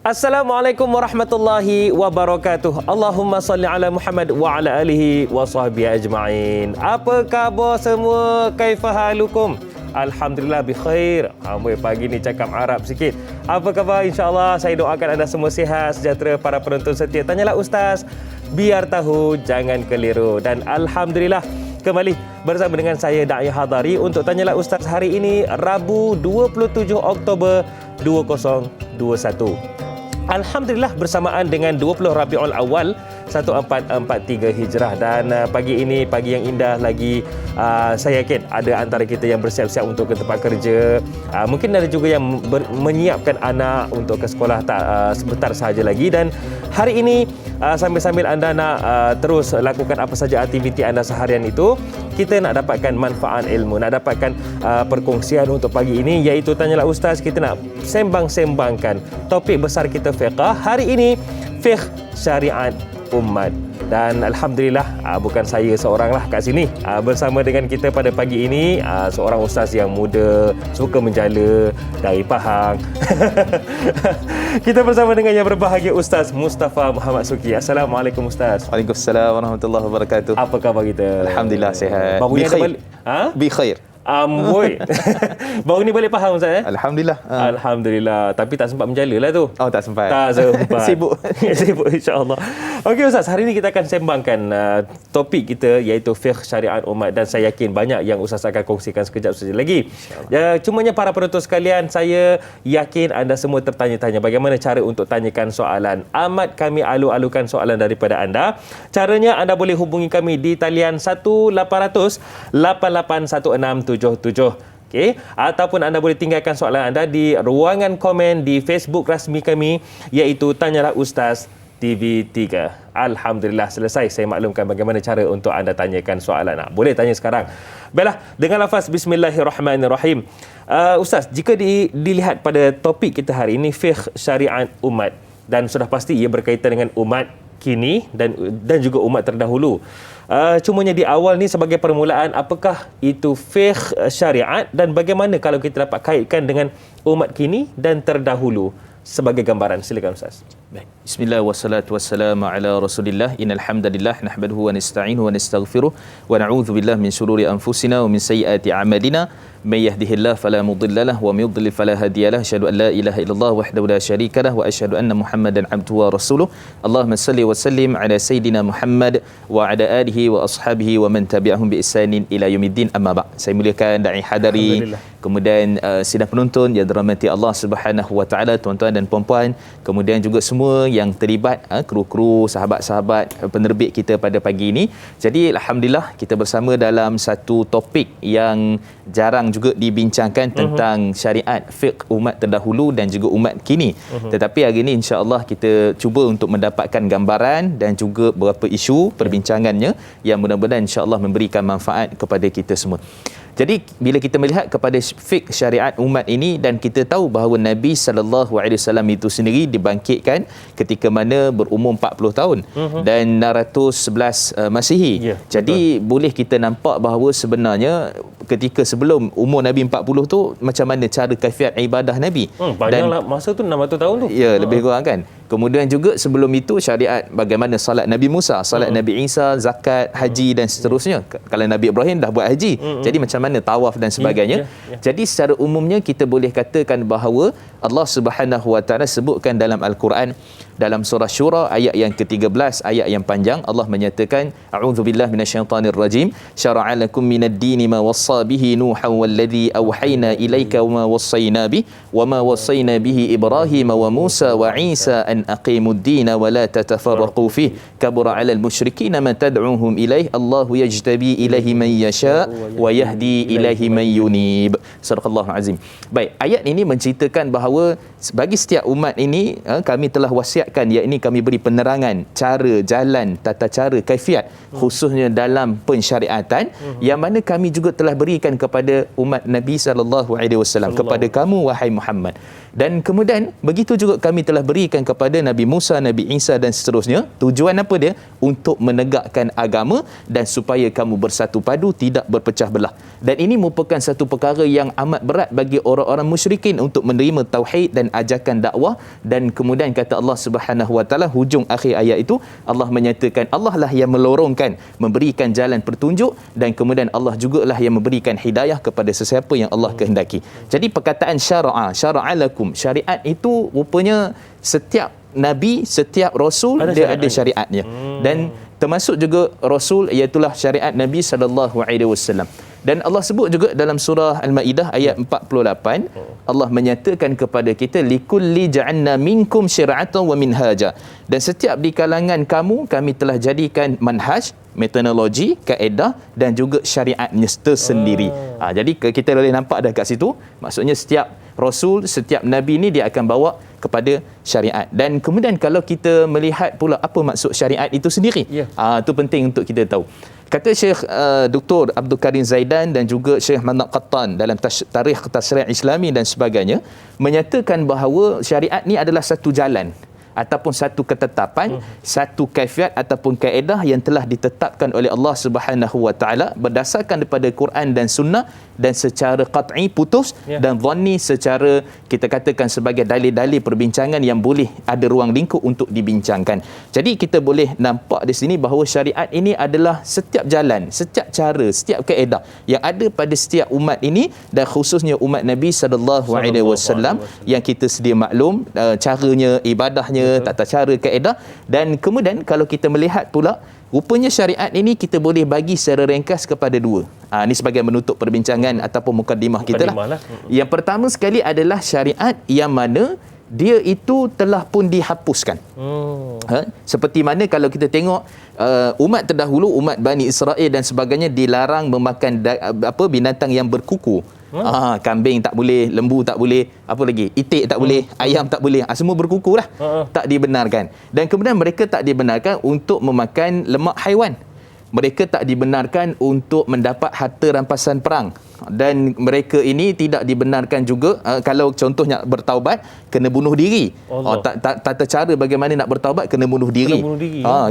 Assalamualaikum warahmatullahi wabarakatuh. Allahumma salli ala Muhammad wa ala alihi wa sahbihi ajma'in. Apa khabar semua? Kaifa halukum? Alhamdulillah bi khair. Amboi pagi ni cakap Arab sikit. Apa khabar? InsyaAllah saya doakan anda semua sihat, sejahtera, para penonton setia. Tanyalah Ustaz, biar tahu jangan keliru. Dan Alhamdulillah kembali bersama dengan saya Da'i Hadari untuk Tanyalah Ustaz hari ini Rabu 27 Oktober 2021. Alhamdulillah bersamaan dengan 20 Rabiul Awal 1443 Hijrah, dan pagi ini pagi yang indah lagi. Saya yakin ada antara kita yang bersiap-siap untuk ke tempat kerja, mungkin ada juga yang menyiapkan anak untuk ke sekolah sebentar sahaja lagi. Dan hari ini sambil-sambil anda nak terus lakukan apa saja aktiviti anda seharian itu, kita nak dapatkan manfaat ilmu, nak dapatkan perkongsian untuk pagi ini, iaitu Tanyalah Ustaz. Kita nak sembang-sembangkan topik besar kita fiqh. Hari ini fiqh syariat umat. Dan Alhamdulillah bukan saya seorang lah kat sini. Bersama dengan kita pada pagi ini seorang ustaz yang muda, suka menjala dari Pahang. Kita bersama dengan yang berbahagia Ustaz Mustafa Muhammad Suki. Assalamualaikum Ustaz. Waalaikumsalam warahmatullahi wabarakatuh. Apa khabar kita? Alhamdulillah sihat. Baru ni ada balik. Bi khair. Amboi. Baru ni balik Pahang Ustaz Alhamdulillah. Alhamdulillah. Tapi tak sempat menjala lah tu. Oh, tak sempat. Tak sempat. Sibuk. Sibuk insya-Allah. Okey Ustaz, hari ini kita akan sembangkan topik kita iaitu fiqh syariat umat, dan saya yakin banyak yang Ustaz akan kongsikan sekejap saja lagi. Cumanya para penonton sekalian, saya yakin anda semua tertanya-tanya bagaimana cara untuk tanyakan soalan. Amat kami alu-alukan soalan daripada anda. Caranya anda boleh hubungi kami di talian 1-800-881677. Okey, ataupun anda boleh tinggalkan soalan anda di ruangan komen di Facebook rasmi kami, iaitu Tanyalah Ustaz TV3. Alhamdulillah selesai saya maklumkan bagaimana cara untuk anda tanyakan soalan. Boleh tanya sekarang. Baiklah, dengan lafaz Bismillahirrahmanirrahim. Ustaz, jika dilihat pada topik kita hari ini, fiqh syariat umat, dan sudah pasti ia berkaitan dengan umat kini dan juga umat terdahulu. Cumanya di awal ni sebagai permulaan, apakah itu fiqh syariat dan bagaimana kalau kita dapat kaitkan dengan umat kini dan terdahulu sebagai gambaran? Silakan Ustaz. Baik. Bismillah wassalatu wassalamu ala Rasulillah. Innal hamdalillah nahmaduhu wa nasta'inuhu wa nastaghfiruh wa na'udzu billahi min shururi anfusina wa min sayyiati a'malina. May yahdihillahu fala mudilla lahu wa may yudlil fala hadiya lahu. Asyhadu an la ilaha illallah wahdahu la syarika lahu wa asyhadu anna Muhammadan 'abduhu wa rasuluh. Allahumma salli wa sallim ala sayidina Muhammad wa ala alihi wa ashabihi wa man tabi'ahum bi ihsanin ila yaumiddin. Amma ba'd. Saya muliakan Da'i Hadari, kemudian sidang penonton yang dirahmati Allah Subhanahu wa taala, tuan-tuan dan puan-puan, kemudian juga semua yang terlibat, kru-kru, sahabat-sahabat penerbit kita pada pagi ini. Jadi alhamdulillah kita bersama dalam satu topik yang jarang juga dibincangkan tentang syariat fiqh umat terdahulu dan juga umat kini. Tetapi hari ini insya-Allah kita cuba untuk mendapatkan gambaran dan juga beberapa isu perbincangannya yang mudah-mudahan insya-Allah memberikan manfaat kepada kita semua. Jadi bila kita melihat kepada fiqh syariat umat ini, dan kita tahu bahawa Nabi SAW itu sendiri dibangkitkan ketika mana berumur 40 tahun dan 611 Masihi. Jadi boleh kita nampak bahawa sebenarnya ketika sebelum umur Nabi 40 tu, macam mana cara kaifiat ibadah Nabi. Banyaklah masa tu 600 tahun tu. Ya, lebih kurang kan. Kemudian juga sebelum itu syariat bagaimana salat Nabi Musa, salat Nabi Isa, zakat, haji dan seterusnya. Kalau Nabi Ibrahim dah buat haji. Jadi macam mana tawaf dan sebagainya. Jadi secara umumnya kita boleh katakan bahawa Allah Subhanahu wa taala sebutkan dalam Al-Quran, dalam surah Syura ayat yang ke-13, ayat yang panjang, Allah menyatakan, a'udzubillahi minasyaitanir rajim, syara'a lakum minad dini ma wassa bihi nuhan walladhi awhayna ilaika wa ma wassayna bihi wa ma wassayna bihi Ibrahim wa Musa wa Isa an aqimud dina wa la tatafarraqu fihi kabura 'alal musyrikina ma tad'uhum ilaih Allahu yajtabi ilaihi man yasha wa yahdi ilaihi man yunib. Sadaqallahu azim. Baik, ayat ini menceritakan bahawa bagi setiap umat ini kami telah wasiatkan, yakni kami beri penerangan cara, jalan, tata cara, kaifiat khususnya dalam pensyariatan yang mana kami juga telah berikan kepada umat Nabi SAW, kepada kamu wahai Muhammad. Dan kemudian begitu juga kami telah berikan kepada daripada Nabi Musa, Nabi Isa dan seterusnya. Tujuan apa dia? Untuk menegakkan agama dan supaya kamu bersatu padu, tidak berpecah belah. Dan ini merupakan satu perkara yang amat berat bagi orang-orang musyrikin untuk menerima tauhid dan ajakan dakwah. Dan kemudian kata Allah Subhanahu Wa Taala, hujung akhir ayat itu Allah menyatakan Allah lah yang melorongkan, memberikan jalan petunjuk, dan kemudian Allah jugalah yang memberikan hidayah kepada sesiapa yang Allah kehendaki. Jadi perkataan syara'a lakum, syariat itu rupanya setiap nabi, setiap rasul dia ada syariatnya. Dan termasuk juga rasul, iaitulah syariat Nabi sallallahu alaihi wasallam. Dan Allah sebut juga dalam surah Al-Maidah ayat 48, Allah menyatakan kepada kita, likulli ja'alna minkum syir'atan wa minhaja. Dan setiap di kalangan kamu kami telah jadikan manhaj, metodologi, kaedah dan juga syariatnya tersendiri. Jadi kita boleh nampak dah kat situ, maksudnya setiap rasul, setiap nabi ni dia akan bawa kepada syariat. Dan kemudian kalau kita melihat pula apa maksud syariat itu sendiri, itu penting untuk kita tahu. Kata Syekh Dr. Abdul Karim Zaidan dan juga Syekh Manat Qattan dalam Tarikh Tasri' Islami dan sebagainya, menyatakan bahawa syariat ni adalah satu jalan ataupun satu ketetapan, satu kaifiat ataupun kaedah yang telah ditetapkan oleh Allah Subhanahu Wa Taala berdasarkan daripada Quran dan Sunnah, dan secara qat'i putus dan dhanni secara kita katakan sebagai dalil-dalil perbincangan yang boleh ada ruang lingkup untuk dibincangkan. Jadi kita boleh nampak di sini bahawa syariat ini adalah setiap jalan, setiap cara, setiap kaedah yang ada pada setiap umat ini, dan khususnya umat Nabi sallallahu alaihi wasallam yang kita sedia maklum caranya, ibadahnya, tata cara, kaedah. Dan kemudian kalau kita melihat pula, rupanya syariat ini kita boleh bagi secara ringkas kepada dua. Ini sebagai menutup perbincangan ataupun mukadimah kita lah. Yang pertama sekali adalah syariat yang mana dia itu telah pun dihapuskan. Seperti mana kalau kita tengok umat terdahulu, umat Bani Israel dan sebagainya, dilarang memakan binatang yang berkuku. Kambing tak boleh, lembu tak boleh, apa lagi, itik tak boleh, ayam tak boleh, semua berkuku lah, tak dibenarkan. Dan kemudian mereka tak dibenarkan untuk memakan lemak haiwan. Mereka tak dibenarkan untuk mendapat harta rampasan perang. Dan mereka ini tidak dibenarkan juga kalau contohnya bertaubat, kena bunuh diri. Tata cara bagaimana nak bertaubat, kena bunuh diri.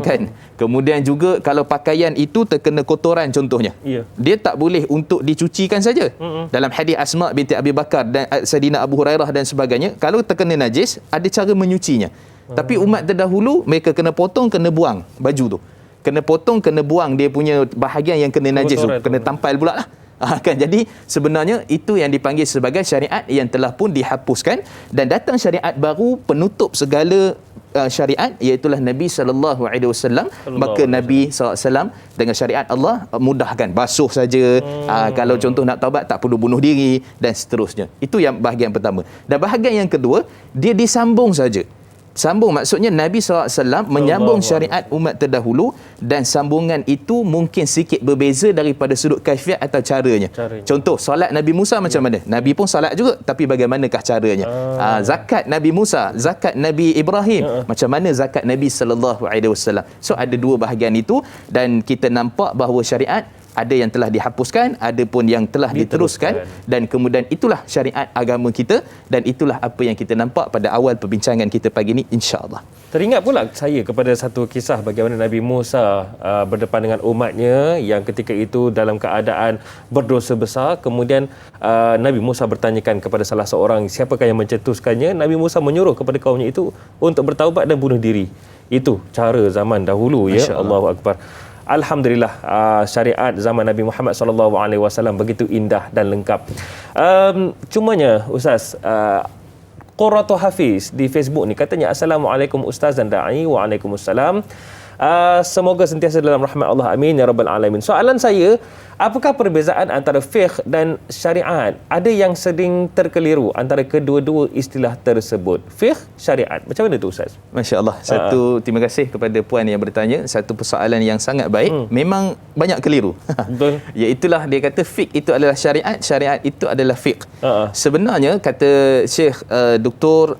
Kan? Kemudian juga kalau pakaian itu terkena kotoran contohnya, dia tak boleh untuk dicucikan saja. Dalam hadis Asma binti Abi Bakar dan Sayyidina Abu Hurairah dan sebagainya, kalau terkena najis ada cara menyucinya. Tapi umat terdahulu mereka kena potong, kena buang baju tu. Kena potong, kena buang dia punya bahagian yang kena najis tu, kena tampal pula lah. Kan? Jadi sebenarnya itu yang dipanggil sebagai syariat yang telah pun dihapuskan, dan datang syariat baru penutup segala syariat, iaitulah Nabi sallallahu alaihi wasallam. Maka Nabi sallallahu alaihi wasallam dengan syariat Allah mudahkan, basuh saja. Kalau contoh nak taubat tak perlu bunuh diri dan seterusnya. Itu yang bahagian pertama. Dan bahagian yang kedua, dia disambung saja. Sambung maksudnya Nabi SAW menyambung syariat umat terdahulu, dan sambungan itu mungkin sedikit berbeza daripada sudut kaifiat atau caranya. Contoh, solat Nabi Musa macam mana? Nabi pun solat juga, tapi bagaimanakah caranya? Zakat Nabi Musa, zakat Nabi Ibrahim, macam mana zakat Nabi SAW? So ada dua bahagian itu, dan kita nampak bahawa syariat ada yang telah dihapuskan, ada pun yang telah diteruskan, dan kemudian itulah syariat agama kita, dan itulah apa yang kita nampak pada awal perbincangan kita pagi ini, insya-Allah. Teringat pula saya kepada satu kisah bagaimana Nabi Musa berdepan dengan umatnya yang ketika itu dalam keadaan berdosa besar. Kemudian Nabi Musa bertanyakan kepada salah seorang, siapakah yang mencetuskannya? Nabi Musa menyuruh kepada kaumnya itu untuk bertaubat dan bunuh diri. Itu cara zaman dahulu, ya. Allahu Akbar. Alhamdulillah, syariat zaman Nabi Muhammad SAW begitu indah dan lengkap. Cumanya Ustaz, Qurratu Hafiz di Facebook ni katanya, Assalamualaikum Ustaz dan Da'i. Waalaikumsalam. Semoga sentiasa dalam rahmat Allah, amin ya rabbal alamin. Soalan saya, apakah perbezaan antara fiqh dan syariat? Ada yang sering terkeliru antara kedua-dua istilah tersebut, fiqh, syariat. Macam mana tu Ustaz? Masya-Allah. Terima kasih kepada puan yang bertanya. Satu persoalan yang sangat baik. Memang banyak keliru. Betul. Iaitulah dia kata fiqh itu adalah syariat, syariat itu adalah fiqh. Sebenarnya kata Syekh Dr.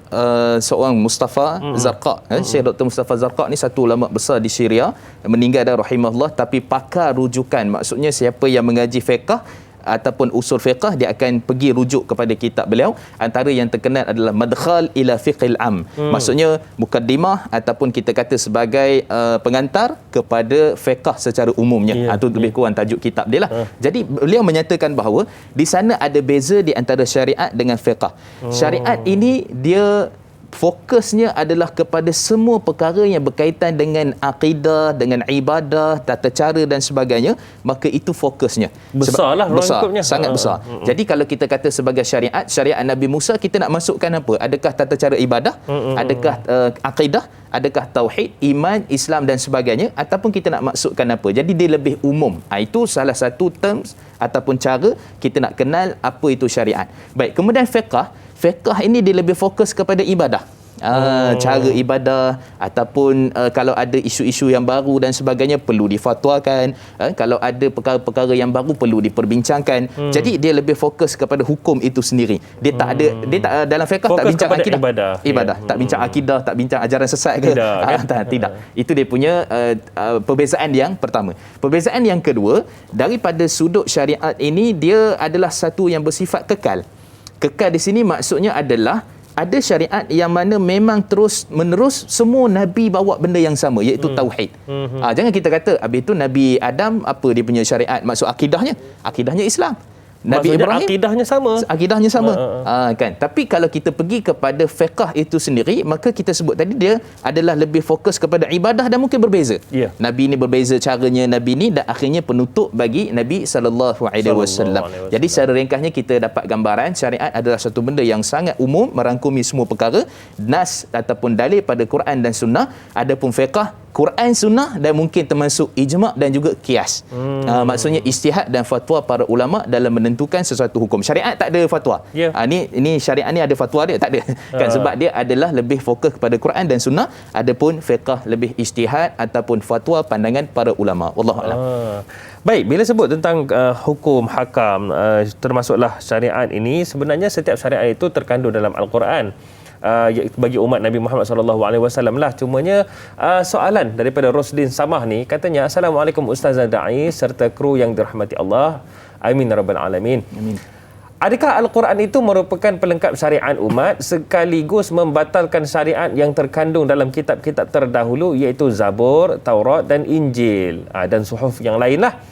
seorang Mustafa Zarqa, Syekh Dr. Mustafa Zarqa ni satu ulama besar di Syria, meninggal dah rahimahullah, tapi pakar rujukan, maksudnya siapa yang mengaji fiqh ataupun usul fiqh, dia akan pergi rujuk kepada kitab beliau. Antara yang terkenal adalah Madkhal ila Fiqhil Am. Maksudnya mukaddimah ataupun kita kata sebagai pengantar kepada fiqh secara umumnya. Itu lebih kurang tajuk kitab dia lah. Jadi beliau menyatakan bahawa di sana ada beza di antara syariat dengan fiqh. Syariat ini dia fokusnya adalah kepada semua perkara yang berkaitan dengan akidah, dengan ibadah, tata cara dan sebagainya, maka itu fokusnya. Besarlah besar, lingkupnya. sangat besar. Jadi kalau kita kata sebagai syariat Nabi Musa, kita nak masukkan apa? Adakah tata cara ibadah? Adakah akidah? Adakah tauhid, iman, Islam dan sebagainya, ataupun kita nak masukkan apa? Jadi dia lebih umum. Itu salah satu terms ataupun cara kita nak kenal apa itu syariat. Baik, kemudian fiqh ini dia lebih fokus kepada ibadah. Cara ibadah ataupun kalau ada isu-isu yang baru dan sebagainya perlu difatwakan, kalau ada perkara-perkara yang baru perlu diperbincangkan. Jadi dia lebih fokus kepada hukum itu sendiri. Dia tak dalam fiqh tak bincang akidah, ibadah. Tak bincang akidah, tak bincang ajaran sesat ke, tidak. Itu dia punya perbezaan yang pertama. Perbezaan yang kedua, daripada sudut syariat ini, dia adalah satu yang bersifat kekal. Kekal di sini maksudnya adalah ada syariat yang mana memang terus menerus semua Nabi bawa benda yang sama, iaitu tauhid. Jangan kita kata habis itu Nabi Adam apa dia punya syariat, maksud akidahnya Islam. Nabi Maksudnya Ibrahim akidahnya sama. Kan. Tapi kalau kita pergi kepada fiqh itu sendiri, maka kita sebut tadi dia adalah lebih fokus kepada ibadah dan mungkin berbeza. Nabi ni berbeza caranya, Nabi ni dan akhirnya penutup bagi Nabi sallallahu alaihi wasallam. Jadi secara ringkasnya kita dapat gambaran syariat adalah satu benda yang sangat umum, merangkumi semua perkara, nas ataupun dalil pada Quran dan sunnah. Adapun fiqh, Quran, sunnah dan mungkin termasuk ijma' dan juga qiyas. Maksudnya ijtihad dan fatwa para ulama dalam menentukan sesuatu hukum. Syariat tak ada fatwa. Ini syariat ni ada fatwa dia? Tak ada. Kan, sebab dia adalah lebih fokus kepada Quran dan sunnah. Adapun fiqh lebih ijtihad ataupun fatwa pandangan para ulama. Wallahu a'lam. Baik, bila sebut tentang hukum hakam, termasuklah syariat ini, sebenarnya setiap syariat itu terkandung dalam Al-Quran. Bagi umat Nabi Muhammad SAW lah. Cumanya soalan daripada Rosdin Samah ni, katanya, Assalamualaikum Ustazah Da'i serta kru yang dirahmati Allah. Amin ya rabbal alamin. Amin. Adakah Al-Quran itu merupakan pelengkap syariat umat sekaligus membatalkan syariat yang terkandung dalam kitab-kitab terdahulu, iaitu Zabur, Taurat dan Injil dan suhuf yang lain lah?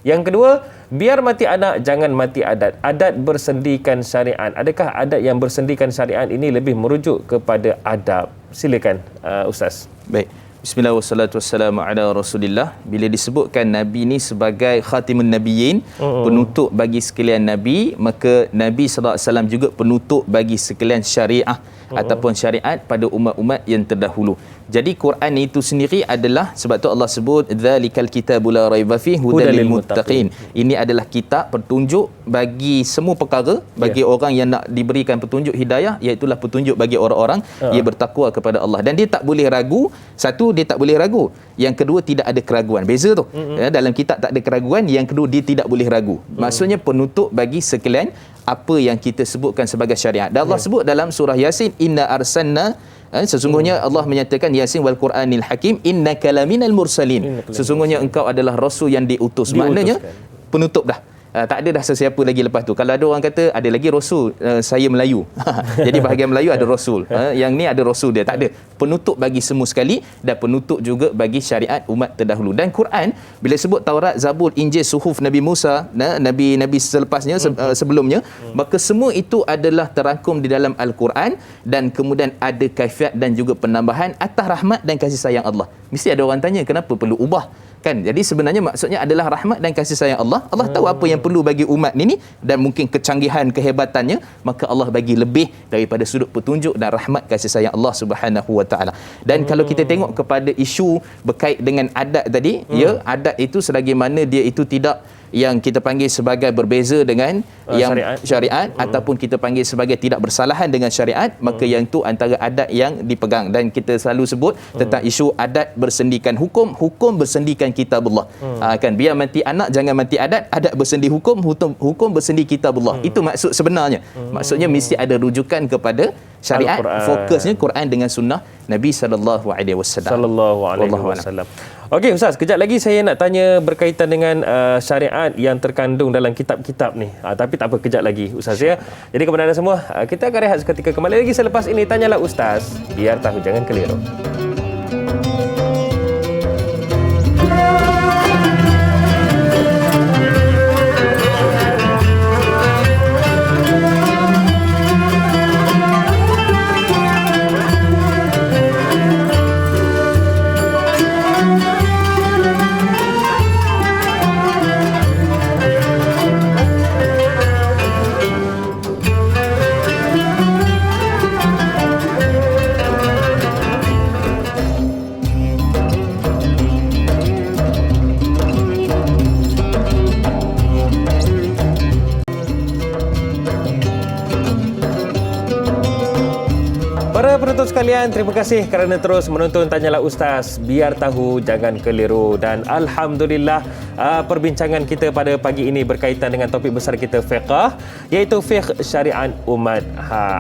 Yang kedua, biar mati anak, jangan mati adat. Adat bersendikan syariat. Adakah adat yang bersendikan syariat ini lebih merujuk kepada adab? Silakan, Ustaz. Baik. Bismillah wassalatu wassalamu ala Rasulillah. Bila disebutkan Nabi ni sebagai khatimun nabiyyin, penutup bagi sekalian Nabi, maka Nabi sallallahu alaihi wasallam juga penutup bagi sekalian syariah ataupun syariat pada umat-umat yang terdahulu. Jadi Quran itu sendiri adalah, sebab tu Allah sebut dzalikal kitabu la raiba fihi hudal lil muttaqin. Ini adalah kitab petunjuk bagi semua perkara, bagi orang yang nak diberikan petunjuk hidayah, iaitu petunjuk bagi orang-orang yang bertakwa kepada Allah. Dan dia tak boleh ragu. Satu, dia tak boleh ragu. Yang kedua, tidak ada keraguan. Beza tu. Dalam kitab tak ada keraguan. Yang kedua, dia tidak boleh ragu. Maksudnya penutup bagi sekalian apa yang kita sebutkan sebagai syariat. Dan Allah sebut dalam surah Yasin, inna arsalna, sesungguhnya Allah menyatakan Yasin wal Quranil Hakim, innaka laminal mursalin. Sesungguhnya engkau adalah rasul yang diutus. Maknanya penutup dah. Tak ada dah sesiapa lagi lepas tu. Kalau ada orang kata ada lagi rasul, saya Melayu. Jadi bahagian Melayu ada rasul. Yang ni ada rasul dia. Tak ada. Penutup bagi semua sekali dan penutup juga bagi syariat umat terdahulu. Dan Quran bila sebut Taurat, Zabur, Injil, suhuf Nabi Musa, nabi-nabi selepasnya, sebelumnya, maka semua itu adalah terangkum di dalam Al-Quran dan kemudian ada kaifiat dan juga penambahan atas rahmat dan kasih sayang Allah. Mesti ada orang tanya kenapa perlu ubah? Kan? Jadi sebenarnya maksudnya adalah rahmat dan kasih sayang Allah. Allah tahu apa yang perlu bagi umat ini dan mungkin kecanggihan, kehebatannya, maka Allah bagi lebih daripada sudut petunjuk dan rahmat kasih sayang Allah Subhanahu wa taala. Dan kalau kita tengok kepada isu berkait dengan adat tadi, adat itu selagi mana dia itu tidak yang kita panggil sebagai berbeza dengan yang syariat ataupun kita panggil sebagai tidak bersalahan dengan syariat, maka yang itu antara adat yang dipegang. Dan kita selalu sebut tentang isu adat bersendikan hukum, hukum bersendikan kitabullah. Kan, biar mati anak jangan mati adat, adat bersendi hukum, hukum bersendi kitabullah. Itu maksud sebenarnya. Maksudnya mesti ada rujukan kepada Syariat Al-Quran. fokusnya Quran dengan sunnah Nabi sallallahu alaihi wasallam. Sallallahu alaihi Wallahu a'lam. wasallam. Okey Ustaz, kejap lagi saya nak tanya berkaitan dengan syariat yang terkandung dalam kitab-kitab ni. Tapi tak apa, kejap lagi Ustaz ya. Jadi kepada anda semua, kita akan rehat seketika. Kembali lagi selepas ini. Tanyalah Ustaz, biar tahu jangan keliru. Para penonton sekalian, terima kasih kerana terus menonton Tanyalah Ustaz, biar tahu jangan keliru. Dan alhamdulillah, perbincangan kita pada pagi ini berkaitan dengan topik besar kita fiqh, iaitu fiqh syariat umat.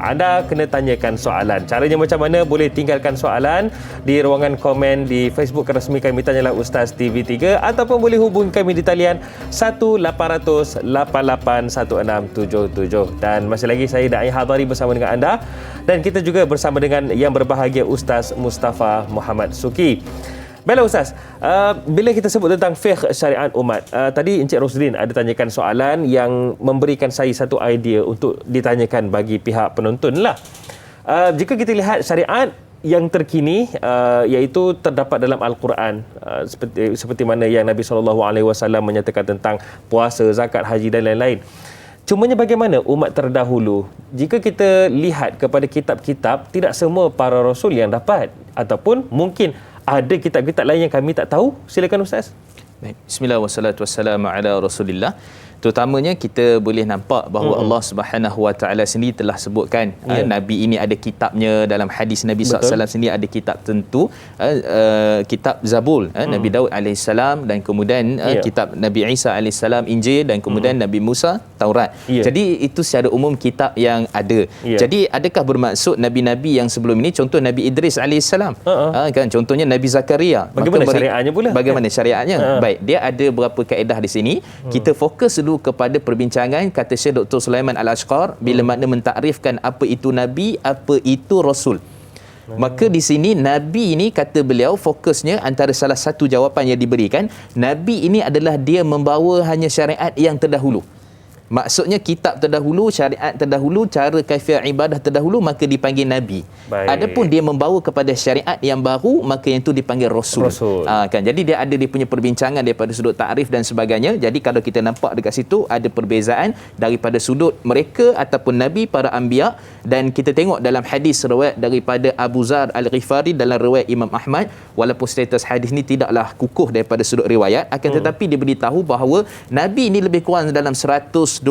Anda kena tanyakan soalan. Caranya macam mana? Boleh tinggalkan soalan di ruangan komen di Facebook resmi kami Tanyalah Ustaz TV3, ataupun boleh hubungi kami di talian 1-800-88-1677. Dan masih lagi saya Da'i Hadari bersama dengan anda, dan kita juga bersama dengan yang berbahagia Ustaz Mustafa Muhammad Suki. Baiklah Ustaz, bila kita sebut tentang fiqh syariat umat, tadi Encik Rosdin ada tanyakan soalan yang memberikan saya satu idea untuk ditanyakan bagi pihak penonton lah. Jika kita lihat syariat yang terkini, iaitu terdapat dalam Al-Quran, seperti mana yang Nabi SAW menyatakan tentang puasa, zakat, haji dan lain-lain. Cumanya bagaimana umat terdahulu? Jika kita lihat kepada kitab-kitab, tidak semua para rasul yang dapat, ataupun mungkin ada kitab-kitab lain yang kami tak tahu. Silakan Ustaz. Baik. Bismillah wassalatu wassalamu ala Rasulillah. Terutamanya kita boleh nampak bahawa Allah Subhanahu Wa Taala sendiri telah sebutkan Nabi ini ada kitabnya. Dalam hadis Nabi SAW sendiri ada kitab tentu, kitab Zabur Nabi Daud AS, dan kemudian kitab Nabi Isa AS Injil, dan kemudian Nabi Musa Taurat. Jadi itu secara umum kitab yang ada. Jadi adakah bermaksud nabi-nabi yang sebelum ini, contoh Nabi Idris AS, kan, contohnya Nabi Zakaria, bagaimana syariatnya pula? Bagaimana syariatnya? Baik, dia ada beberapa kaedah di sini. Kita fokus dulu kepada perbincangan kata Syekh Dr. Sulaiman Al-Ashqar bila makna mentakrifkan apa itu nabi, apa itu rasul. Maka di sini nabi ini, kata beliau, fokusnya antara salah satu jawapan yang diberikan, nabi ini adalah dia membawa hanya syariat yang terdahulu. Maksudnya kitab terdahulu, syariat terdahulu, cara kaifiah ibadah terdahulu, maka dipanggil nabi. Adapun dia membawa kepada syariat yang baru, maka yang itu dipanggil rasul. Kan, jadi dia ada dia punya perbincangan daripada sudut takrif dan sebagainya. Jadi kalau kita nampak dekat situ ada perbezaan daripada sudut mereka ataupun nabi, para anbiya. Dan kita tengok dalam hadis riwayat daripada Abu Zar Al-Ghifari dalam riwayat Imam Ahmad, walaupun status hadis ni tidaklah kukuh daripada sudut riwayat, akan tetapi dia beritahu bahawa nabi ini lebih kurang dalam 124,000.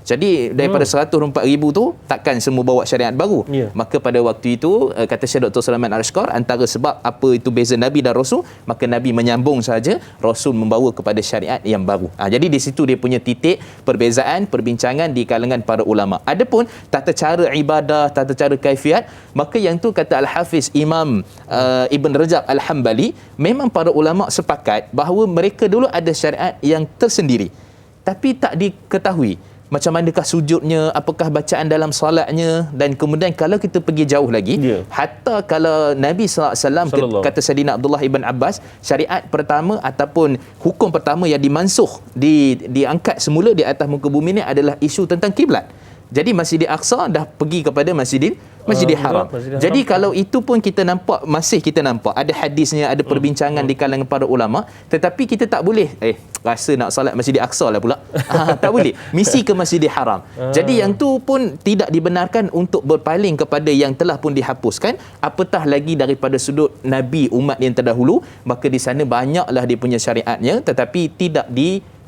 Jadi daripada 124,000 tu takkan semua bawa syariat baru. Maka pada waktu itu kata Syekh Dr. Sulaiman Al-Ashqar, antara sebab apa itu beza nabi dan rasul, maka nabi menyambung saja, rasul membawa kepada syariat yang baru. Jadi di situ dia punya titik perbezaan perbincangan di kalangan para ulama. Adapun tata cara ibadah, tata cara kaifiat, maka yang tu kata Al-Hafiz Imam Ibn Rajab Al-Hambali, memang para ulama sepakat bahawa mereka dulu ada syariat yang tersendiri, tapi tak diketahui macam manakah sujudnya, apakah bacaan dalam salatnya. Dan kemudian kalau kita pergi jauh lagi, hatta kalau Nabi SAW, kata Sayyidina Abdullah Ibn Abbas, syariat pertama ataupun hukum pertama yang dimansuh, diangkat semula di atas muka bumi ini adalah isu tentang kiblat. Jadi Masjidil Aqsa dah pergi kepada Masjidil Haram. Jadi kalau itu pun kita nampak, masih kita nampak ada hadisnya, ada perbincangan di kalangan para ulama, tetapi kita tak boleh rasa nak salat Masjidil Aqsa lah pula. Tak boleh. Misi ke Masjidil Haram. Jadi yang tu pun tidak dibenarkan untuk berpaling kepada yang telah pun dihapuskan, apatah lagi daripada sudut nabi umat yang terdahulu. Maka di sana banyaklah dia punya syariatnya, tetapi tidak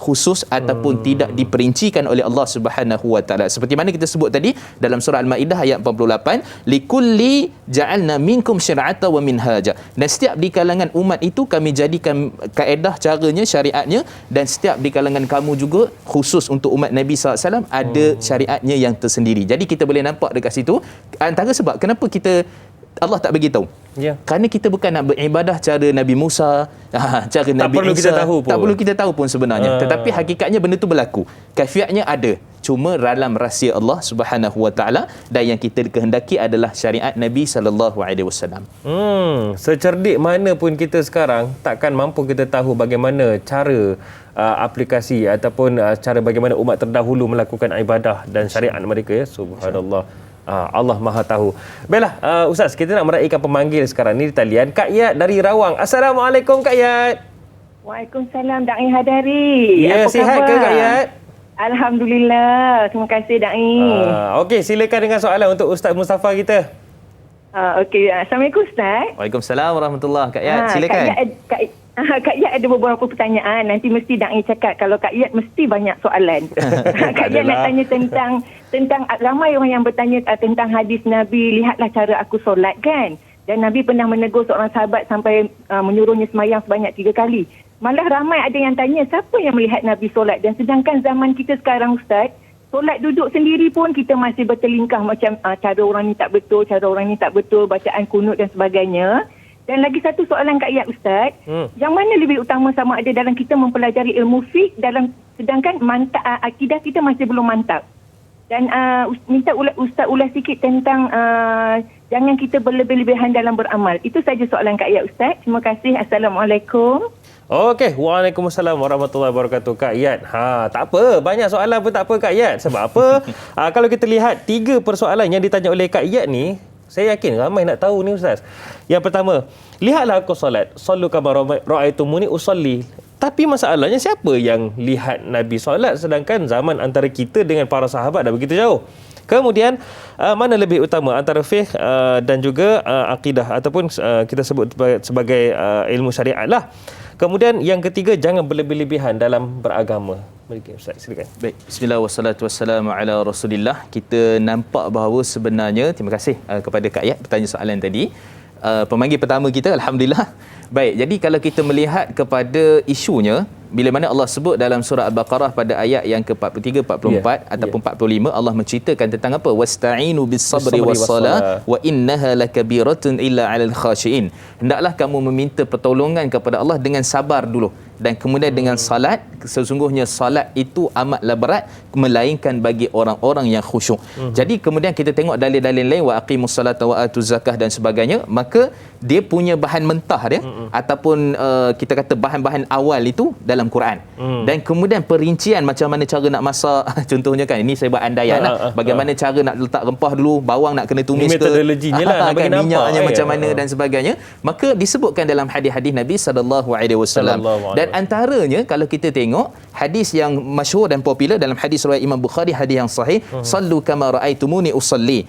khusus ataupun tidak diperincikan oleh Allah Subhanahu wa taala. Seperti mana kita sebut tadi dalam surah Al-Maidah ayat 48, likulli ja'alna minkum syir'atan wa minhaja. Dan setiap di kalangan umat itu kami jadikan kaedah, caranya, syariatnya, dan setiap di kalangan kamu juga khusus untuk umat Nabi SAW ada syariatnya yang tersendiri. Jadi kita boleh nampak dekat situ antara sebab kenapa Allah tak bagi tahu. Ya. Kerana kita bukan nak beribadah cara Nabi Musa, cara Nabi perlu Isa. kita tahu pun. Tak perlu kita tahu pun sebenarnya. Tetapi hakikatnya benda tu berlaku. Kaifiatnya ada. Cuma dalam rahsia Allah Subhanahu wa taala, dan yang kita kehendaki adalah syariat Nabi sallallahu alaihi wasallam. Secerdik mana pun kita sekarang, takkan mampu kita tahu bagaimana cara aplikasi ataupun cara bagaimana umat terdahulu melakukan ibadah dan syariat mereka, ya. Subhanallah. Allah Maha tahu. Baiklah, Ustaz, kita nak meraihkan pemanggil sekarang ni di talian. Kak Yat dari Rawang. Assalamualaikum Kak Yat. Waalaikumsalam Da'i Hadari. Ya, apa sihat khabar? ke Kak Yat? Alhamdulillah. Terima kasih Da'i. Okey, silakan dengan soalan untuk Ustaz Mustafa kita. Okey, Assalamualaikum Ustaz. Waalaikumsalam warahmatullahi. Kak Yat, silakan. Kak Yat ada beberapa pertanyaan. Nanti mesti Da'i cakap kalau Kak Yat mesti banyak soalan. Kak Yat nak tanya tentang ramai orang yang bertanya tentang hadis Nabi, lihatlah cara aku solat, kan. Dan Nabi pernah menegur seorang sahabat sampai menyuruhnya semayang sebanyak 3 kali. Malah ramai ada yang tanya siapa yang melihat Nabi solat. Dan sedangkan zaman kita sekarang Ustaz, solat duduk sendiri pun kita masih bertelingkah macam cara orang ni tak betul, cara orang ni tak betul, bacaan kunut dan sebagainya. Dan lagi satu soalan Kak Yat Ustaz, yang mana lebih utama sama ada dalam kita mempelajari ilmu fiqh sedangkan akidah kita masih belum mantap. Dan minta Ustaz ulas sikit tentang jangan kita berlebih-lebihan dalam beramal. Itu saja soalan Kak Yat Ustaz. Terima kasih. Assalamualaikum. Okey, Waalaikumsalam warahmatullahi wabarakatuh Kak Yat. Tak apa, banyak soalan pun tak apa Kak Yat. Sebab apa? Kalau kita lihat 3 persoalan yang ditanya oleh Kak Yat ni, saya yakin ramai nak tahu ni Ustaz. Yang pertama, lihatlah aku solat. Sallu kama ra'aitumuni usalli. Tapi masalahnya siapa yang lihat Nabi solat sedangkan zaman antara kita dengan para sahabat dah begitu jauh. Kemudian mana lebih utama antara fiqh dan juga akidah ataupun kita sebut sebagai ilmu syariat lah. Kemudian yang ketiga, jangan berlebih-lebihan dalam beragama. Mari Ustaz, silakan. Baik, bismillah wassalatu wassalamu ala Rasulillah. Kita nampak bahawa sebenarnya, terima kasih kepada Kak Yat bertanya soalan tadi. Pemanggil pertama kita, alhamdulillah. Baik, jadi kalau kita melihat kepada isunya, bila mana Allah sebut dalam surah Al-Baqarah pada ayat yang ke-43, 44 ataupun 45, Allah menceritakan tentang apa? Wasta'inu bis-sabri was-salah wa innaha lakabiratun illa 'alal khashiin. Hendaklah kamu meminta pertolongan kepada Allah dengan sabar dulu, dan kemudian dengan salat. Sesungguhnya salat itu amatlah berat melainkan bagi orang-orang yang khusyuk. Jadi kemudian kita tengok dalil-dalil lain, wa aqimus salata wa atuz zakah dan sebagainya, maka dia punya bahan mentah dia ataupun kita kata bahan-bahan awal itu dalam Quran. Dan kemudian perincian macam mana cara nak masak contohnya kan, ini saya buat andaian bagaimana cara nak letak rempah dulu, bawang nak kena tumis ke, metodologinya lah, nak bagi kan, minyaknya nampak, macam mana dan sebagainya, maka disebutkan dalam hadis-hadis Nabi sallallahu alaihi wasallam. Dan antaranya kalau kita tengok hadis yang masyhur dan popular dalam hadis riwayat Imam Bukhari, hadis yang sahih, sallu kama raaitumuni usalli.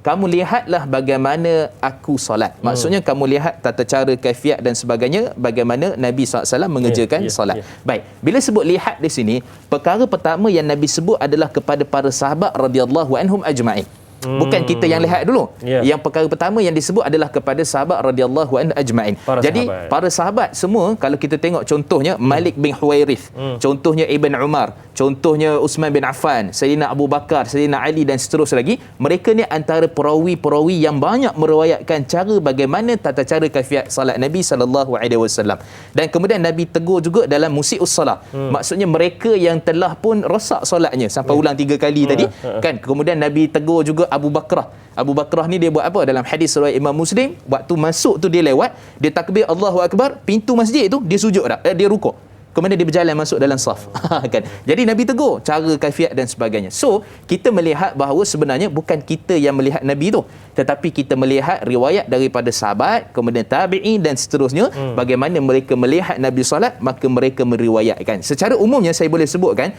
Kamu lihatlah bagaimana aku solat. Maksudnya kamu lihat tata cara, kaifiat dan sebagainya bagaimana Nabi SAW mengerjakan solat. Baik, bila sebut lihat di sini, perkara pertama yang Nabi sebut adalah kepada para sahabat radhiyallahu anhum ajma'in. Bukan kita yang lihat dulu. Yang perkara pertama yang disebut adalah kepada sahabat radhiyallahu anhu ajma'in. Jadi para sahabat semua, kalau kita tengok contohnya Malik bin Huwairith, contohnya Ibn Umar, contohnya Uthman bin Affan, Sayyidina Abu Bakar, Sayyidina Ali dan seterusnya lagi, mereka ni antara perawi-perawi yang banyak meriwayatkan cara bagaimana tata cara kaifiat salat Nabi sallallahu alaihi wasallam. Dan kemudian Nabi tegur juga dalam musii'us salah. Maksudnya mereka yang telah pun rosak solatnya sampai ulang 3 kali tadi kan. Kemudian Nabi tegur juga Abu Bakrah. Abu Bakrah ni dia buat apa? Dalam hadis riwayat Imam Muslim, waktu masuk tu dia lewat, dia takbir Allahu Akbar, pintu masjid tu dia sujud dah, dia rukuk. Kemudian dia berjalan masuk dalam saf. Kan? Jadi Nabi tegur cara kaifiat dan sebagainya. So, kita melihat bahawa sebenarnya bukan kita yang melihat Nabi tu, tetapi kita melihat riwayat daripada sahabat, kemudian tabi'in dan seterusnya, bagaimana mereka melihat Nabi solat, maka mereka meriwayatkan. Secara umumnya saya boleh sebutkan,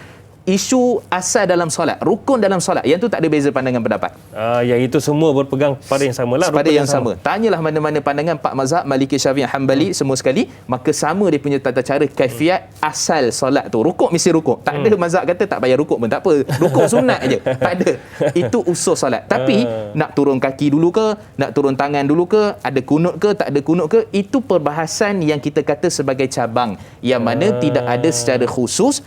isu asal dalam solat, rukun dalam solat, yang tu tak ada beza pandangan pendapat. Yang itu semua berpegang pada yang sama lah. Pada yang sama. Tanyalah mana-mana pandangan Pak mazhab Maliki, Syafi'i, Hanbali semua sekali, maka sama dia punya tata cara kaifiat asal solat tu. Rukuk mesti rukuk. Tak ada mazhab kata tak payah rukuk pun tak apa. Rukuk sunat aje. Tak ada. Itu usul solat. Tapi nak turun kaki dulu ke, nak turun tangan dulu ke, ada kunut ke, tak ada kunut ke, itu perbahasan yang kita kata sebagai cabang, yang mana tidak ada secara khusus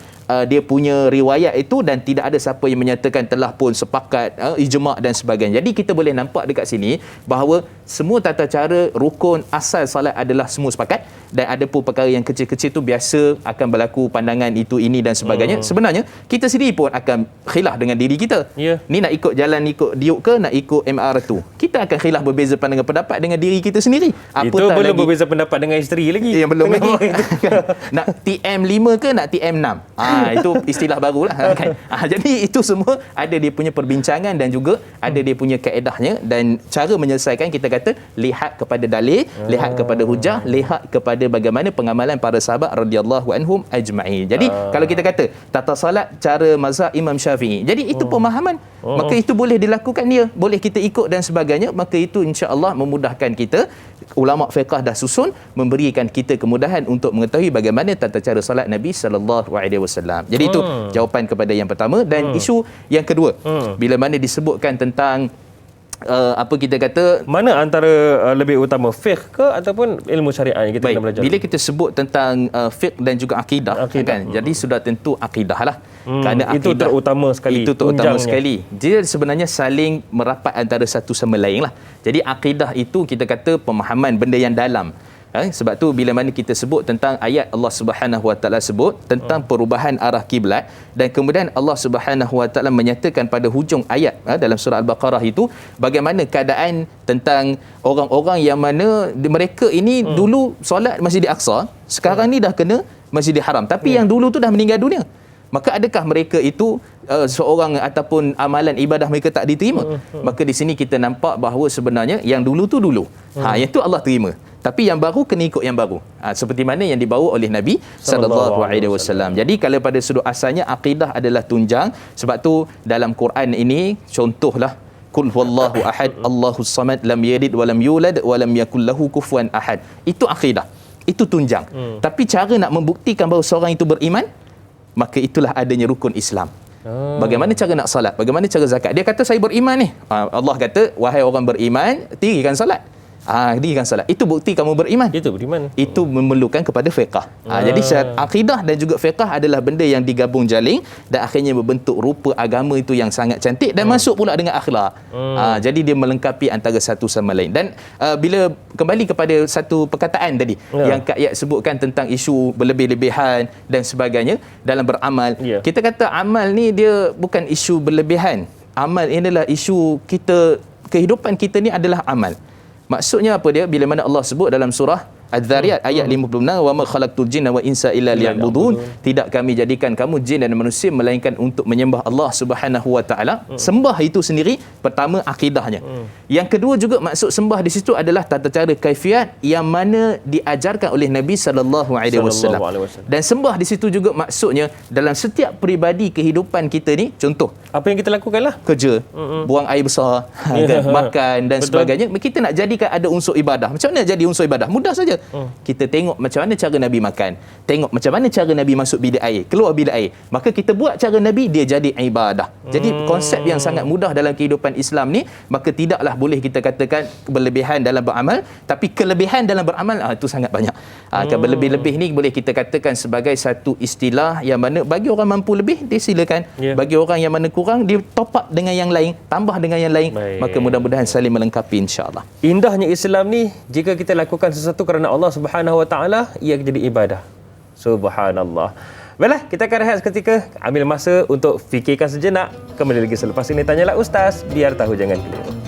dia punya riwayat itu, dan tidak ada siapa yang menyatakan telah pun sepakat ijma' dan sebagainya. Jadi kita boleh nampak dekat sini bahawa semua tata cara rukun asal salat adalah semua sepakat, dan ada pun perkara yang kecil-kecil tu biasa akan berlaku pandangan itu ini dan sebagainya. Sebenarnya kita sendiri pun akan khilaf dengan diri kita. Ni nak ikut jalan ikut diuk ke nak ikut MR tu. Kita akan khilaf berbeza pandangan pendapat dengan diri kita sendiri. Itu belum berbeza pendapat dengan isteri lagi. Yang belum lagi. Nak TM5 ke nak TM6? Itu istilah barulah kan. Jadi itu semua ada dia punya perbincangan dan juga ada dia punya kaedahnya, dan cara menyelesaikan kita kata lihat kepada dalil, lihat kepada hujah, lihat kepada bagaimana pengamalan para sahabat radhiyallahu anhum ajma'in. Jadi kalau kita kata tata salat cara mazhab Imam Syafi'i, jadi itu pemahaman, maka itu boleh dilakukan dia, boleh kita ikut dan sebagainya, maka itu insya-Allah memudahkan kita. Ulama fiqh dah susun memberikan kita kemudahan untuk mengetahui bagaimana tata cara solat Nabi sallallahu alaihi wasallam. Jadi itu jawapan kepada yang pertama. Dan isu yang kedua, bila mana disebutkan tentang apa kita kata, mana antara lebih utama, fiqh ke ataupun ilmu syariat yang kita nak belajar? Bila kita sebut tentang fiqh dan juga akidah, kan, jadi sudah tentu akidah lah. Kerana itu terutama sekali. Itu terutama sekali. Dia sebenarnya saling merapat antara satu sama lain lah. Jadi akidah itu kita kata pemahaman benda yang dalam. Sebab tu bila mana kita sebut tentang ayat Allah Subhanahu Wa Taala sebut tentang perubahan arah kiblat, dan kemudian Allah Subhanahu Wa Taala menyatakan pada hujung ayat dalam surah Al-Baqarah itu bagaimana keadaan tentang orang-orang yang mana mereka ini dulu solat Masjidil Aqsa, sekarang ni dah kena Masjidil Haram, tapi yang dulu tu dah meninggal dunia. Maka adakah mereka itu seorang ataupun amalan ibadah mereka tak diterima? Maka di sini kita nampak bahawa sebenarnya yang dulu tu dulu, yang tu Allah terima. Tapi yang baru kena ikut yang baru. Seperti mana yang dibawa oleh Nabi sallallahu alaihi wasallam. Jadi kalau pada sudut asalnya akidah adalah tunjang. Sebab tu dalam Quran ini contohlah Qul huwallahu ahad, Allahus samad, lam yalid wa lam yulad wa lam yakul lahu kufuwan ahad. Itu akidah. Itu tunjang. Tapi cara nak membuktikan bahawa seorang itu beriman, maka itulah adanya rukun Islam. Bagaimana cara nak salat? Bagaimana cara zakat? Dia kata saya beriman ni. Allah kata wahai orang beriman, dirikan salat. Dirikan salat. Itu bukti kamu beriman. Itu beriman. Itu memerlukan kepada fiqh. Jadi akidah dan juga fiqh adalah benda yang digabung jaling dan akhirnya membentuk rupa agama itu yang sangat cantik dan masuk pula dengan akhlak. Jadi dia melengkapi antara satu sama lain. Dan bila kembali kepada satu perkataan tadi yang Kak Yat sebutkan tentang isu berlebih-lebihan dan sebagainya dalam beramal. Kita kata amal ni dia bukan isu berlebihan. Amal ini adalah isu kita, kehidupan kita ni adalah amal. Maksudnya apa dia? Bila mana Allah sebut dalam surah Az-Zariyat ayat 56, wa ma khalaqtul jinna wa insa illa liya'budun, tidak kami jadikan kamu jin dan manusia melainkan untuk menyembah Allah Subhanahu wa taala. Sembah itu sendiri pertama akidahnya. Yang kedua juga maksud sembah di situ adalah tata cara kaifiat yang mana diajarkan oleh Nabi sallallahu alaihi wasallam. Dan sembah di situ juga maksudnya dalam setiap peribadi kehidupan kita ni, contoh apa yang kita lakukanlah, kerja, buang air besar, makan dan sebagainya, kita nak jadikan ada unsur ibadah. Macam mana jadi unsur ibadah? Mudah saja. Kita tengok macam mana cara Nabi makan, tengok macam mana cara Nabi masuk bilik air, keluar bilik air, maka kita buat cara Nabi, dia jadi ibadah. Jadi konsep yang sangat mudah dalam kehidupan Islam ni, maka tidaklah boleh kita katakan berlebihan dalam beramal, tapi kelebihan dalam beramal itu sangat banyak. Berlebih-lebih ni boleh kita katakan sebagai satu istilah yang mana bagi orang mampu lebih, dia silakan. Bagi orang yang mana kurang, dia top up dengan yang lain, tambah dengan yang lain. Maka mudah-mudahan saling melengkapi insya-Allah. Indahnya Islam ni, jika kita lakukan sesuatu kerana Allah Subhanahu wa taala, ia jadi ibadah. Subhanallah. Baiklah, kita akan rehat seketika, ambil masa untuk fikirkan sejenak. Kembali lagi selepas ini Tanyalah Ustaz, biar tahu jangan keliru.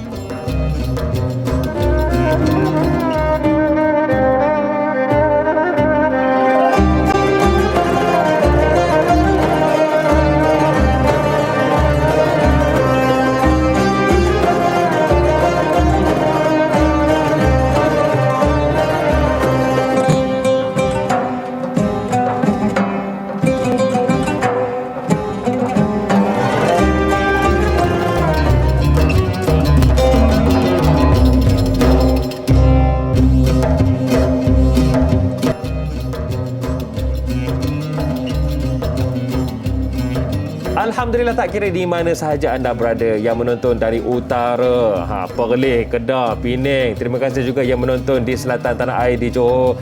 Alhamdulillah, tak kira di mana sahaja anda berada yang menonton dari utara, Perlis, Kedah, Penang. Terima kasih juga yang menonton di selatan tanah air di Johor.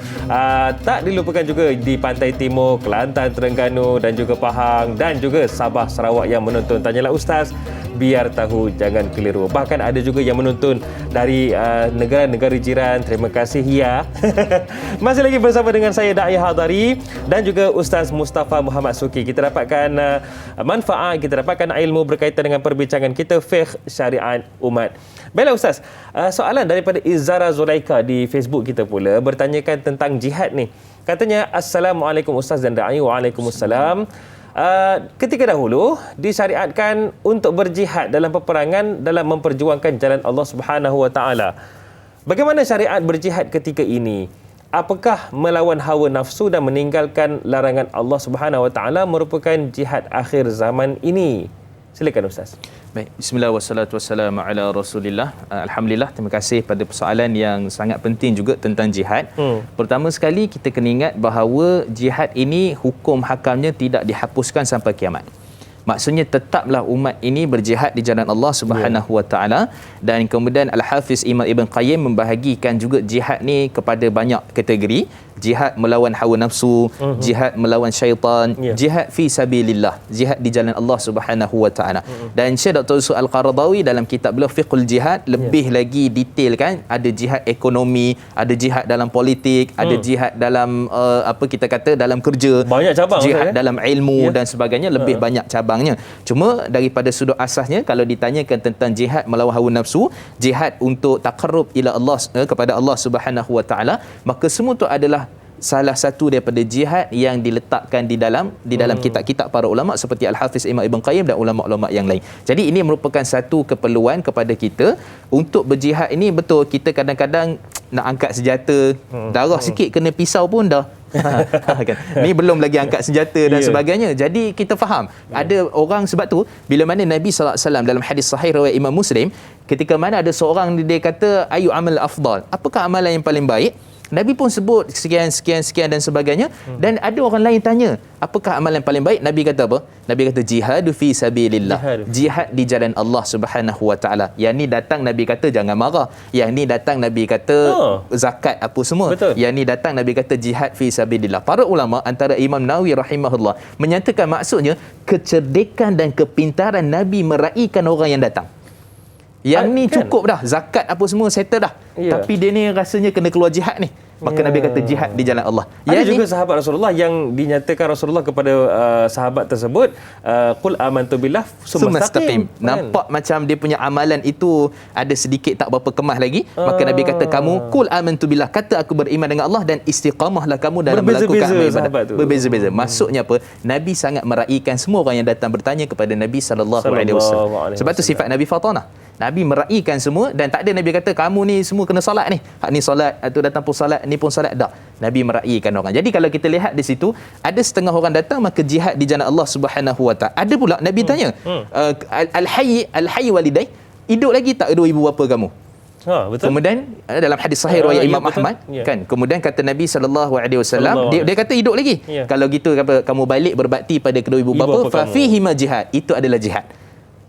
Tak dilupakan juga di pantai timur, Kelantan, Terengganu dan juga Pahang dan juga Sabah, Sarawak yang menonton. Tanyalah Ustaz, biar tahu jangan keliru. Bahkan ada juga yang menonton dari negara-negara jiran. Terima kasih ya. Masih lagi bersama dengan saya Da'i Hadari dan juga Ustaz Mustafa Muhammad Suki. Kita dapatkan manfaat, kita dapatkan ilmu berkaitan dengan perbincangan kita fiqh syariat umat. Baiklah Ustaz, soalan daripada Izara Zulaika di Facebook kita pula bertanyakan tentang jihad ni. Katanya, Assalamualaikum Ustaz dan Da'i. Waalaikumsalam. Ketika dahulu disyariatkan untuk berjihad dalam peperangan dalam memperjuangkan jalan Allah Subhanahu Wa Taala. Bagaimana syariat berjihad ketika ini? Apakah melawan hawa nafsu dan meninggalkan larangan Allah Subhanahu Wa Taala merupakan jihad akhir zaman ini? Silakan Ustaz. Baik, bismillah wassalatu wassalamu ala Rasulillah. Alhamdulillah, terima kasih pada persoalan yang sangat penting juga tentang jihad. Pertama sekali kita kena ingat bahawa jihad ini hukum hakamnya tidak dihapuskan sampai kiamat. Maksudnya tetaplah umat ini berjihad di jalan Allah Subhanahu Wa Taala. Dan kemudian Al-Hafiz Imam Ibn Qayyim membahagikan juga jihad ni kepada banyak kategori. Jihad melawan hawa nafsu, jihad melawan syaitan, jihad fi sabilillah, jihad di jalan Allah Subhanahu Wa Taala. Dan Syekh Dr. Yusuf Al-Qaradawi dalam kitab beliau Fiqhul Jihad lebih lagi detail kan, ada jihad ekonomi, ada jihad dalam politik, ada jihad dalam apa kita kata dalam kerja, banyak cabang, jihad dalam ilmu dan sebagainya, lebih banyak cabangnya. Cuma daripada sudut asasnya kalau ditanyakan tentang jihad melawan hawa nafsu, jihad untuk taqarrub ila Allah, kepada Allah Subhanahu Wa Taala, maka semua itu adalah salah satu daripada jihad yang diletakkan di dalam kitab-kitab para ulama seperti Al-Hafiz Imam Ibn Qayyim dan ulama-ulama yang lain. Jadi ini merupakan satu keperluan kepada kita untuk berjihad ini. Betul, kita kadang-kadang nak angkat senjata, darah sikit kena pisau pun dah. Kan? Ni belum lagi angkat senjata dan sebagainya. Jadi kita faham ada orang, sebab tu bila mana Nabi SAW dalam hadis sahih riwayat Imam Muslim, ketika mana ada seorang dia kata ayu amal afdal, apakah amalan yang paling baik, Nabi pun sebut sekian dan sebagainya. Dan ada orang lain tanya, apakah amalan paling baik? Nabi kata apa? Nabi kata jihadu fi sabilillah, jihad di jalan Allah Subhanahu Wa Taala. Yang ni datang Nabi kata jangan marah, yang ni datang Nabi kata zakat apa semua. Betul. Yang ni datang Nabi kata jihad fi sabilillah. Para ulama antara Imam Nawawi rahimahullah menyatakan maksudnya kecerdikan dan kepintaran Nabi meraihkan orang yang datang. Yang ni cukup dah, zakat apa semua settle dah. Tapi dia ni rasanya kena keluar jihad ni. Maka Nabi kata jihad di jalan Allah. Ada juga sahabat Rasulullah yang dinyatakan Rasulullah kepada sahabat tersebut, qul amantu billah summa istaqim. Nampak macam dia punya amalan itu ada sedikit tak berapa kemas lagi. Maka Nabi kata kamu qul amantu billah, kata aku beriman dengan Allah dan istiqamahlah kamu dalam melakukan amal ibadat. Berbeza-beza. Maksudnya apa? Nabi sangat meraihkan semua orang yang datang bertanya kepada Nabi SAW. Sebab tu sifat Nabi fatanah. Nabi meraihkan semua dan tak ada Nabi kata kamu ni semua kena solat ni. Hak ni solat, atau datang pun solat, ni pun solat. Tak. Nabi meraihkan orang. Jadi kalau kita lihat di situ, ada setengah orang datang maka jihad di jalan Allah Subhanahu Wa Taala. Ada pula Nabi tanya, al-hayy walidai, hidup lagi tak dua ibu bapa kamu? Betul. Kemudian dalam hadis sahih riwayat Imam Ahmad kan, kemudian kata Nabi SAW, dia kata hidup lagi. Kalau gitu kamu balik berbakti pada kedua ibu bapa, fa fihi ma jihad, itu adalah jihad.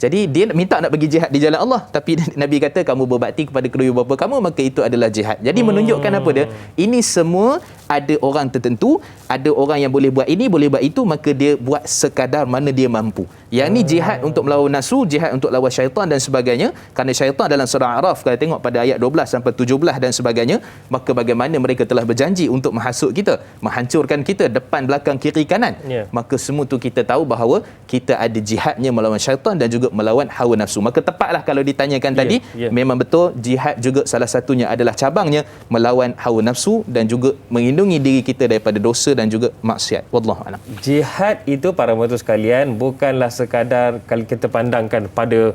Jadi dia minta nak pergi jihad di jalan Allah, tapi Nabi kata kamu berbakti kepada kedua ibu bapa kamu, maka itu adalah jihad. Jadi menunjukkan apa dia? Ini semua ada orang tertentu, ada orang yang boleh buat ini, boleh buat itu, maka dia buat sekadar mana dia mampu. Yang ni jihad untuk melawan nafsu, jihad untuk lawan syaitan dan sebagainya. Kerana syaitan dalam surah Araf, kalau tengok pada ayat 12 sampai 17 dan sebagainya, maka bagaimana mereka telah berjanji untuk menghasut kita, menghancurkan kita depan, belakang, kiri, kanan. Maka semua tu kita tahu bahawa kita ada jihadnya melawan syaitan dan juga melawan hawa nafsu. Maka tepatlah kalau ditanyakan tadi, memang betul jihad juga salah satunya adalah cabangnya melawan hawa nafsu dan juga melindungi diri kita daripada dosa dan juga maksiat. Wallahu a'lam. Jihad itu para penonton sekalian bukanlah sekadar kalau kita pandangkan pada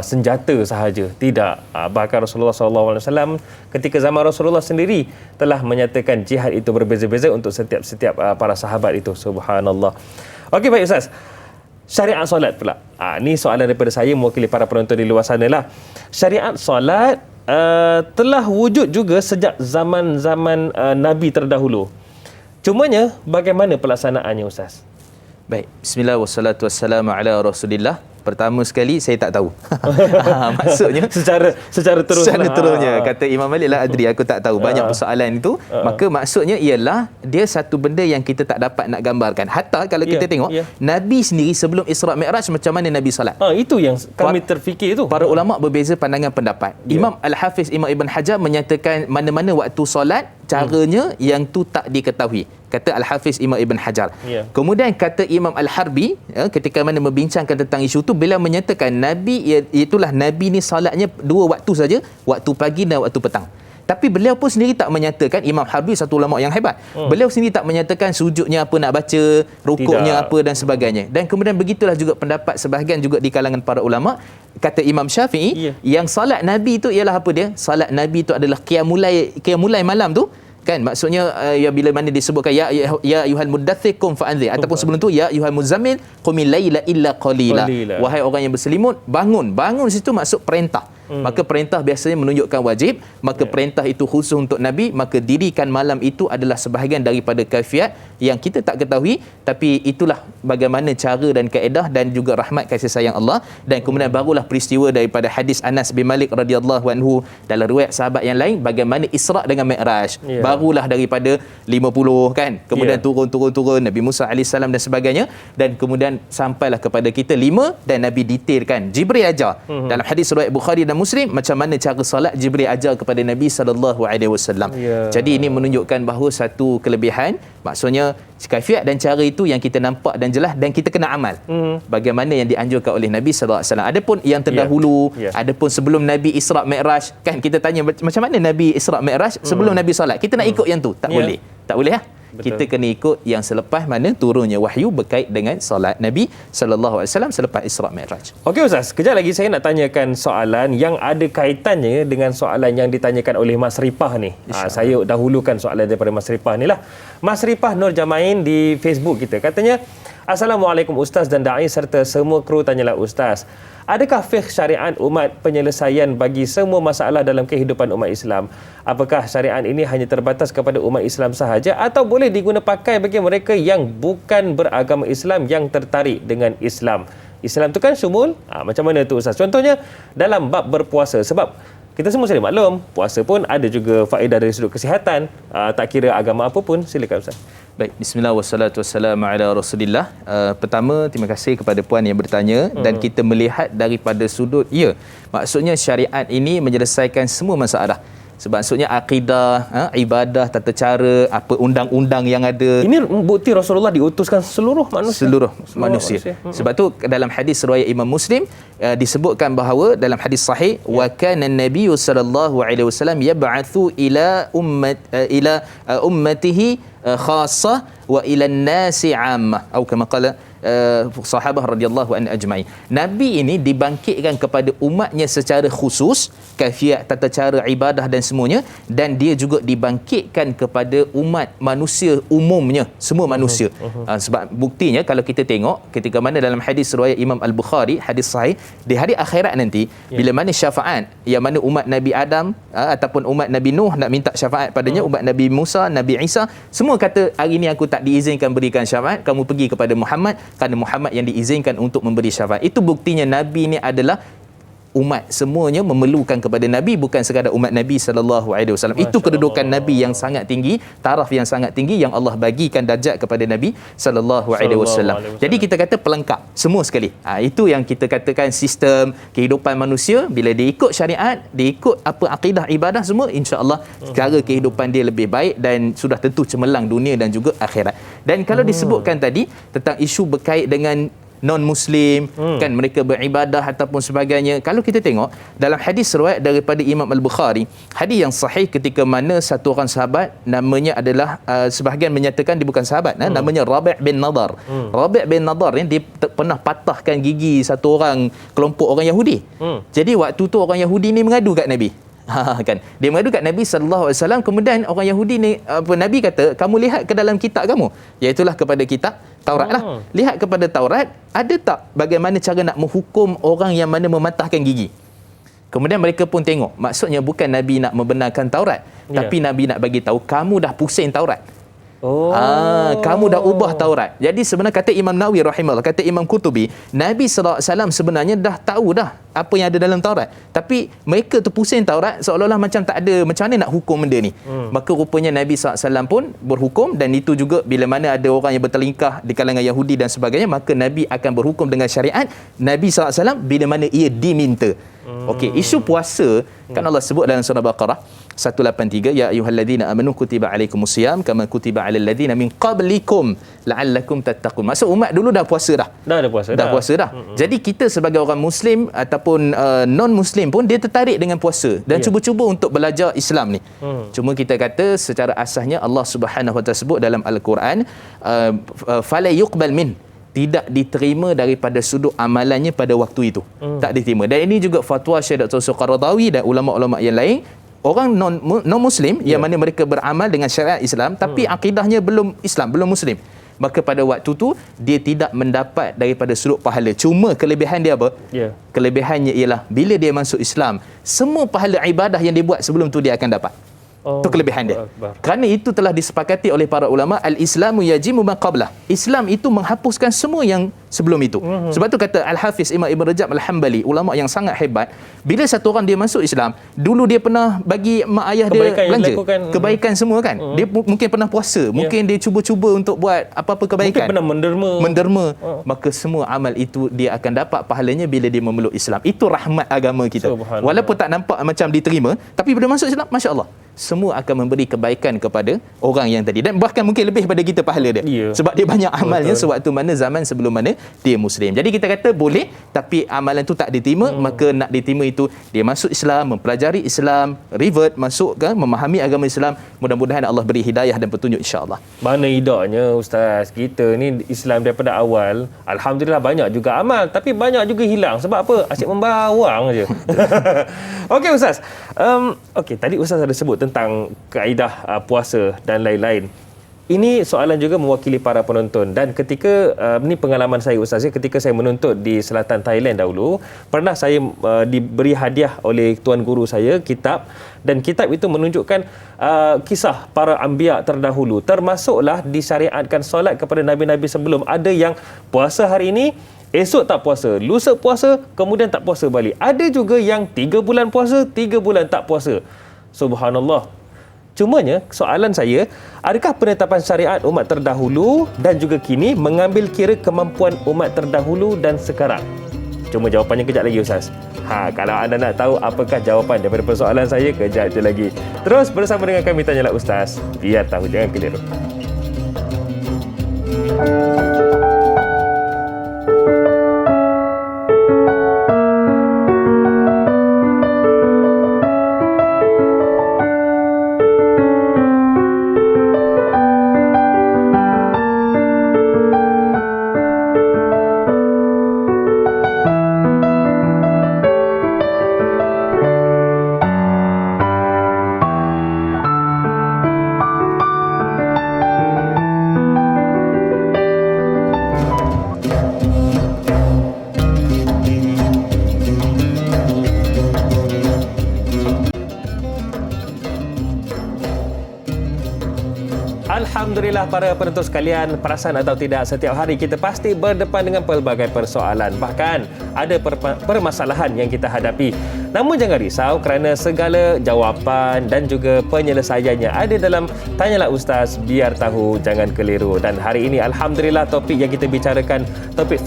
senjata sahaja. Tidak. Bahkan Rasulullah SAW ketika zaman Rasulullah sendiri telah menyatakan jihad itu berbeza-beza untuk setiap para sahabat itu. Subhanallah. Okey, baik Ustaz. Syariat solat pula. Ni soalan daripada saya mewakili para penonton di luar sana lah. Syariat solat telah wujud juga sejak zaman-zaman Nabi terdahulu. Cumanya bagaimana pelaksanaannya Ustaz? Baik, bismillah wassalatu wassalamu ala Rasulillah. Pertama sekali saya tak tahu. Maksudnya secara terusnya kata Imam Malik la adri, aku tak tahu. Banyak persoalan itu, maka maksudnya ialah dia satu benda yang kita tak dapat nak gambarkan. Hatta kalau kita tengok Nabi sendiri sebelum Isra Mi'raj macam mana Nabi solat. Itu yang kami terfikir tu. Para ulama berbeza pandangan pendapat. Imam Al-Hafiz Imam Ibn Hajar menyatakan mana-mana waktu solat caranya yang tu tak diketahui. Kata Al-Hafiz Imam Ibn Hajar. Kemudian kata Imam Al-Harbi ketika mana membincangkan tentang isu tu, beliau menyatakan Nabi itulah Nabi ni solatnya dua waktu saja, waktu pagi dan waktu petang. Tapi beliau pun sendiri tak menyatakan, Imam Harbi satu ulama yang hebat. Beliau sendiri tak menyatakan sujudnya apa nak baca, rukuknya apa dan sebagainya. Dan kemudian begitulah juga pendapat sebahagian juga di kalangan para ulama. Kata Imam Syafi'i, yang salat Nabi itu ialah apa dia? Salat Nabi itu adalah qiyamulai malam tu. Kan maksudnya bila mana disebutkan ya ayuhal muddaththir qum fa'anzir, ataupun sebelum tu ya ayuhal muzammil qumil laila illa qalila. Wahai orang yang berselimut, bangun situ maksud perintah. Maka perintah biasanya menunjukkan wajib, maka perintah itu khusus untuk Nabi, maka dirikan malam itu adalah sebahagian daripada kaifiat yang kita tak ketahui, tapi itulah bagaimana cara dan kaedah dan juga rahmat kasih sayang Allah. Dan kemudian barulah peristiwa daripada hadis Anas bin Malik radhiyallahu anhu dalam riwayat sahabat yang lain, bagaimana Isra dengan Mi'raj. Barulah daripada 50 kan, kemudian turun Nabi Musa AS dan sebagainya, dan kemudian sampailah kepada kita 5, dan Nabi detailkan, Jibril ajar dalam hadis riwayat Bukhari dan Muslim macam mana cara solat, Jibril ajar kepada Nabi SAW. Jadi ini menunjukkan bahawa satu kelebihan, maksudnya kaifiat dan cara itu yang kita nampak dan jelas dan kita kena amal. Bagaimana yang dianjurkan oleh Nabi SAW. Adapun yang terdahulu, adapun sebelum Nabi Isra Mi'raj, kan kita tanya macam mana Nabi Isra Mi'raj sebelum Nabi solat. Kita nak ikut yang tu, tak boleh. Tak boleh lah. Kita kena ikut yang selepas mana turunnya wahyu berkait dengan solat Nabi SAW selepas Isra Mi'raj. Okey Ustaz, kejap lagi saya nak tanyakan soalan yang ada kaitannya dengan soalan yang ditanyakan oleh Mas Ripah ni. Saya dahulukan soalan daripada Mas Ripah ni lah. Mas Ripah Nur Jamain di Facebook kita katanya, Assalamualaikum Ustaz dan Da'i serta semua kru, tanyalah Ustaz, adakah fiqh syariat umat penyelesaian bagi semua masalah dalam kehidupan umat Islam? Apakah syariat ini hanya terbatas kepada umat Islam sahaja atau boleh diguna pakai bagi mereka yang bukan beragama Islam yang tertarik dengan Islam? Islam tu kan syumul. Macam mana tu Ustaz? Contohnya dalam bab berpuasa, sebab kita semua sedia maklum, puasa pun ada juga faedah dari sudut kesihatan, tak kira agama apa pun. Silakan Ustaz. Baik, bismillah wassalatu wassalamu ala Rasulillah. Pertama, terima kasih kepada puan yang bertanya, dan kita melihat daripada sudut maksudnya syariat ini menyelesaikan semua masalah. Sebab maksudnya akidah, ibadah, tata cara, apa undang-undang yang ada. Ini bukti Rasulullah diutuskan seluruh manusia. Sebab tu dalam hadis riwayat Imam Muslim disebutkan bahawa dalam hadis sahih, wa kana an-nabiy sallallahu alaihi wasallam yab'athu ila ummatihi khassah wa ila an-nasi 'ammah, atau kama qala sahabah radhiyallahu anhu ajma'in. Nabi ini dibangkitkan kepada umatnya secara khusus, kaifiat tata cara ibadah dan semuanya, dan dia juga dibangkitkan kepada umat manusia umumnya, semua manusia. Sebab buktinya kalau kita tengok ketika mana dalam hadis riwayat Imam Al-Bukhari, hadis sahih, di hari akhirat nanti bila mana syafaat yang mana umat Nabi Adam ataupun umat Nabi Nuh nak minta syafaat padanya, umat Nabi Musa, Nabi Isa, semua kata hari ini aku tak diizinkan berikan syafaat, kamu pergi kepada Muhammad, kerana Muhammad yang diizinkan untuk memberi syafaat. Itu buktinya Nabi ni adalah umat semuanya memerlukan kepada Nabi, bukan sekadar umat Nabi SAW. Itu kedudukan Nabi yang sangat tinggi, taraf yang sangat tinggi yang Allah bagikan darjat kepada Nabi SAW. Jadi kita kata pelengkap semua sekali. Itu yang kita katakan sistem kehidupan manusia, bila dia ikut syariat, dia ikut apa akidah ibadah semua, insya-Allah cara kehidupan dia lebih baik dan sudah tentu cemerlang dunia dan juga akhirat. Dan kalau disebutkan tadi tentang isu berkait dengan non-Muslim, kan mereka beribadah ataupun sebagainya. Kalau kita tengok dalam hadis riwayat daripada Imam Al-Bukhari, hadis yang sahih ketika mana satu orang sahabat, namanya adalah sebahagian menyatakan dia bukan sahabat, namanya Rabi' bin Nadar. Rabi' bin Nadar ni dia pernah patahkan gigi satu orang kelompok orang Yahudi. Jadi waktu tu orang Yahudi ni mengadu kat Nabi. Kan, dia mengadu kat Nabi SAW. Kemudian orang Yahudi ni, Nabi kata, kamu lihat ke dalam kitab kamu, iaitulah kepada kitab Taurat lah. Lihat kepada Taurat, ada tak bagaimana cara nak menghukum orang yang mana mematahkan gigi? Kemudian mereka pun tengok, maksudnya bukan Nabi nak membenarkan Taurat, tapi Nabi nak bagi tahu, kamu dah pusing Taurat. Kamu dah ubah Taurat. Jadi sebenarnya kata Imam Nawawi rahimahullah, kata Imam Qurtubi, Nabi sallallahu alaihi wasallam sebenarnya dah tahu dah apa yang ada dalam Taurat. Tapi mereka tu pusing Taurat seolah-olah macam tak ada, macam mana nak hukum benda ni. Maka rupanya Nabi sallallahu alaihi wasallam pun berhukum, dan itu juga bila mana ada orang yang bertelingkah di kalangan Yahudi dan sebagainya, maka Nabi akan berhukum dengan syariat Nabi sallallahu alaihi wasallam bila mana ia diminta. Okey, isu puasa kan Allah sebut dalam surah Baqarah 183, ya ayyuhallazina amanu kutiba alaikumusiyam kama kutiba alal ladzina min qablikum la'allakum tattaqun. Maksud umat dulu dah puasa dah. Dah puasa dah. Jadi kita sebagai orang muslim ataupun non muslim pun dia tertarik dengan puasa dan cuba-cuba untuk belajar Islam ni. Cuma kita kata secara asasnya Allah Subhanahu wa taala sebut dalam Al-Quran, fala yuqbal min, tidak diterima daripada sudut amalannya pada waktu itu. Tak diterima. Dan ini juga fatwa Syekh Dr. Suqaradawi dan ulama-ulama yang lain. Orang non-muslim yang mana mereka beramal dengan syariat Islam tapi akidahnya belum Islam, belum muslim, maka pada waktu tu dia tidak mendapat daripada sudut pahala. Cuma kelebihan dia apa? Kelebihannya ialah bila dia masuk Islam, semua pahala ibadah yang dia buat sebelum tu dia akan dapat. Itu kelebihan dia. Kerana itu telah disepakati oleh para ulama, al-Islamu yajimu ma qablah. Islam itu menghapuskan semua yang sebelum itu. Sebab tu kata Al-Hafiz Imam Ibn Rajab Al-Hambali, ulama yang sangat hebat, bila satu orang dia masuk Islam, dulu dia pernah bagi mak ayah dia belanja kebaikan semua kan. Dia mungkin pernah puasa, mungkin dia cuba-cuba untuk buat apa-apa kebaikan, mungkin pernah menderma. Maka semua amal itu dia akan dapat pahalanya bila dia memeluk Islam. Itu rahmat agama kita. Walaupun tak nampak macam diterima, tapi bila masuk Islam, masya-Allah, semua akan memberi kebaikan kepada orang yang tadi, dan bahkan mungkin lebih pada kita pahala dia. Sebab dia banyak amalnya sewaktu mana zaman sebelum mana dia muslim. Jadi kita kata boleh, tapi amalan tu tak diterima, maka nak diterima itu dia masuk Islam, mempelajari Islam, revert, masuk ke memahami agama Islam. Mudah-mudahan Allah beri hidayah dan petunjuk, insya-Allah. Mana idaknya Ustaz, kita ni Islam daripada awal, alhamdulillah banyak juga amal, tapi banyak juga hilang. Sebab apa? Asyik membawang je. Okey Ustaz. Okey, tadi Ustaz ada sebut tentang kaedah puasa dan lain-lain. Ini soalan juga mewakili para penonton, dan ketika ni pengalaman saya Ustaz, ketika saya menuntut di selatan Thailand dahulu, pernah saya diberi hadiah oleh tuan guru saya kitab, dan kitab itu menunjukkan kisah para anbiya terdahulu, termasuklah disyariatkan solat kepada nabi-nabi sebelum. Ada yang puasa hari ini, esok tak puasa, lusa puasa, kemudian tak puasa balik. Ada juga yang 3 bulan puasa, 3 bulan tak puasa. Subhanallah. Cumanya soalan saya, adakah penetapan syariat umat terdahulu dan juga kini mengambil kira kemampuan umat terdahulu dan sekarang? Cuma jawapannya kejap lagi Ustaz. Kalau anda nak tahu apakah jawapan daripada persoalan saya, kejap je lagi. Terus bersama dengan kami Tanyalah Ustaz, biar tahu, jangan keliru. Alhamdulillah para penonton sekalian, perasan atau tidak, setiap hari kita pasti berdepan dengan pelbagai persoalan. Bahkan ada permasalahan yang kita hadapi. Namun jangan risau kerana segala jawapan dan juga penyelesaiannya ada dalam Tanyalah Ustaz, biar tahu, jangan keliru. Dan hari ini alhamdulillah topik yang kita bicarakan topik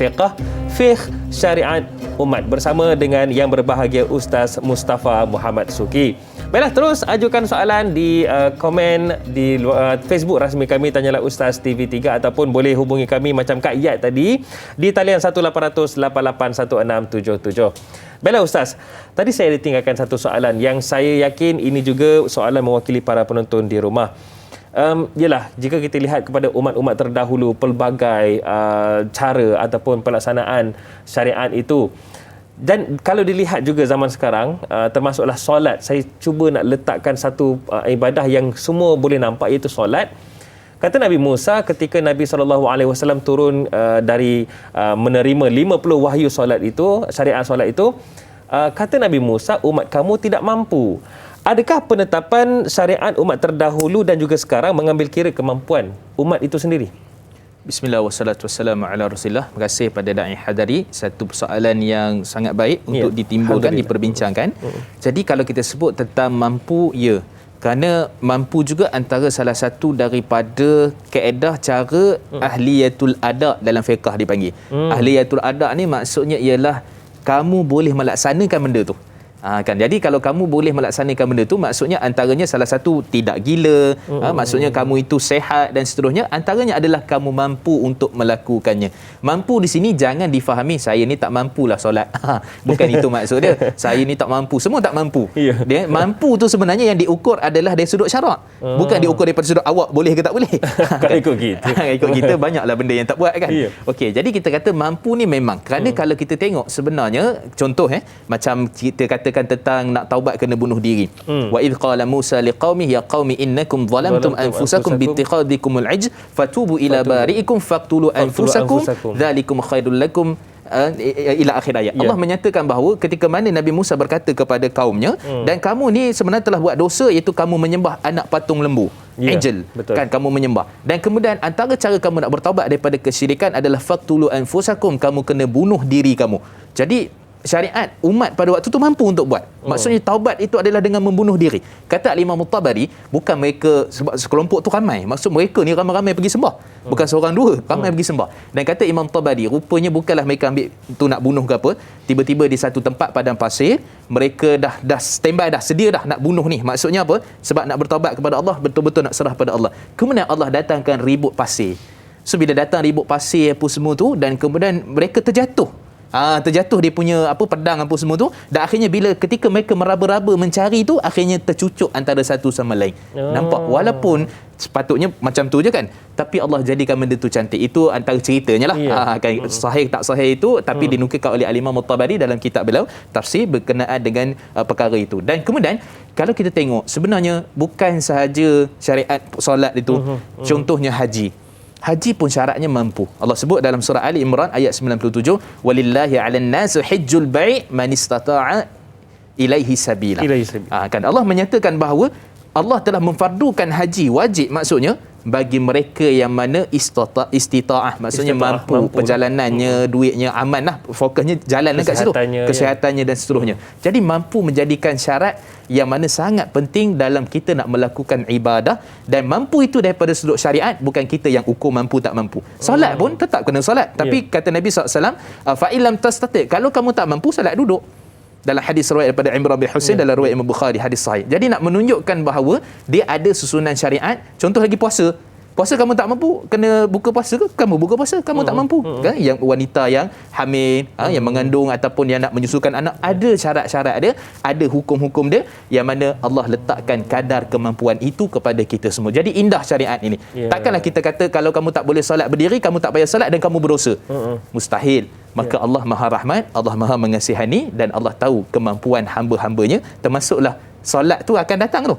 fiqh syariat umat bersama dengan yang berbahagia Ustaz Mustafa Muhammad Suki. Baiklah, terus ajukan soalan di komen di Facebook rasmi kami Tanyalah Ustaz TV3, ataupun boleh hubungi kami macam Kak Iyad tadi di talian 1800 881677. Baiklah Ustaz, tadi saya ditinggalkan satu soalan yang saya yakin ini juga soalan mewakili para penonton di rumah. Yalah, jika kita lihat kepada umat-umat terdahulu, pelbagai cara ataupun pelaksanaan syariat itu. Dan kalau dilihat juga zaman sekarang, termasuklah solat, saya cuba nak letakkan satu ibadah yang semua boleh nampak, iaitu solat. Kata Nabi Musa ketika Nabi SAW turun dari menerima 50 wahyu solat itu, syariat solat itu, kata Nabi Musa, umat kamu tidak mampu. Adakah penetapan syariat umat terdahulu dan juga sekarang mengambil kira kemampuan umat itu sendiri? Bismillah wassalatu wassalamu ala Rasulillah. Terima kasih pada Da'i Hadari. Satu persoalan yang sangat baik untuk ditimbulkan, diperbincangkan. Jadi kalau kita sebut tentang mampu, ya. Kerana mampu juga antara salah satu daripada kaedah cara ahliyatul ada' dalam fiqh dipanggil. Ahliyatul ada' ni maksudnya ialah kamu boleh melaksanakan benda tu. Kan, jadi kalau kamu boleh melaksanakan benda tu, maksudnya antaranya salah satu tidak gila, maksudnya kamu itu sehat dan seterusnya, antaranya adalah kamu mampu untuk melakukannya. Mampu di sini jangan difahami saya ni tak mampulah solat. Bukan itu maksud dia. Saya ni tak mampu, semua tak mampu. Dia mampu tu sebenarnya yang diukur adalah dari sudut syarak. Bukan diukur daripada sudut awak boleh ke tak boleh. Kan ikut kita. Ikut kita banyaklah benda yang tak buat kan. Okey, jadi kita kata mampu ni memang kerana kalau kita tengok sebenarnya contoh macam kita katakan tentang nak taubat kena bunuh diri. Wa idh qala Musa liqaumihi ya qaumi innakum zalamtum anfusakum biittikhadikumul ijl fatubu ila bari'ikum faqtulu anfusakum dzalikum khairul lakum ila akhir ayat. Allah menyatakan bahawa ketika mana Nabi Musa berkata kepada kaumnya, dan kamu ni sebenarnya telah buat dosa iaitu kamu menyembah anak patung lembu. Angel, kan kamu menyembah. Dan kemudian antara cara kamu nak bertaubat daripada kesyirikan adalah faqtulu anfusakum, kamu kena bunuh diri kamu. Jadi syariat umat pada waktu tu mampu untuk buat. Maksudnya taubat itu adalah dengan membunuh diri. Kata Imam Tabari, bukan mereka sebab sekelompok tu ramai. Maksud mereka ni ramai-ramai pergi sembah. Bukan seorang dua, ramai pergi sembah. Dan kata Imam Tabari, rupanya bukanlah mereka ambil tu nak bunuh ke apa. Tiba-tiba di satu tempat padang pasir, mereka dah standby dah, sedia dah nak bunuh ni. Maksudnya apa? Sebab nak bertaubat kepada Allah, betul-betul nak serah pada Allah. Kemudian Allah datangkan ribut pasir. So bila datang ribut pasir apa semua tu, dan kemudian mereka terjatuh. Terjatuh dia punya pedang apa semua tu, dan akhirnya bila ketika mereka meraba-raba mencari tu, akhirnya tercucuk antara satu sama lain. Nampak walaupun sepatutnya macam tu je kan, tapi Allah jadikan benda tu cantik. Itu antara ceritanya lah. Kan, sahih tak sahih itu, tapi dinukilkan oleh Al-Imam At-Tabari dalam kitab beliau tafsir berkenaan dengan perkara itu. Dan kemudian kalau kita tengok sebenarnya bukan sahaja syariat solat itu, contohnya haji. Haji pun syaratnya mampu. Allah sebut dalam surah Ali Imran ayat 97, walillahi 'alan nas hajjul bai' man istata'a ilaihi sabila. Kan Allah menyatakan bahawa Allah telah memfardukan haji wajib, maksudnya bagi mereka yang mana istita'ah, maksudnya mampu perjalanannya, duitnya aman lah, fokusnya jalan dekat situ, kesehatannya dan seterusnya. Jadi mampu menjadikan syarat yang mana sangat penting dalam kita nak melakukan ibadah, dan mampu itu daripada sudut syariat, bukan kita yang ukur mampu tak mampu. Solat pun tetap kena solat, tapi kata Nabi SAW, fa illam tastati', kalau kamu tak mampu solat duduk. Dalam hadis riwayat daripada Imran bin Husain dalam riwayat Imam Bukhari, hadis sahih. Jadi nak menunjukkan bahawa dia ada susunan syariat. Contoh lagi puasa. Puasa kamu tak mampu, kena buka puasa ke? Kamu buka puasa, kamu tak mampu. Kan? Yang wanita yang hamil, yang mengandung ataupun yang nak menyusukan anak, ada syarat-syarat dia, ada hukum-hukum dia yang mana Allah letakkan kadar kemampuan itu kepada kita semua. Jadi indah syariat ini. Takkanlah kita kata kalau kamu tak boleh solat berdiri, kamu tak payah solat dan kamu berdosa. Mustahil. Maka Allah Maha Rahmat, Allah Maha Mengasihani, dan Allah tahu kemampuan hamba-hambanya, termasuklah solat tu akan datang tu.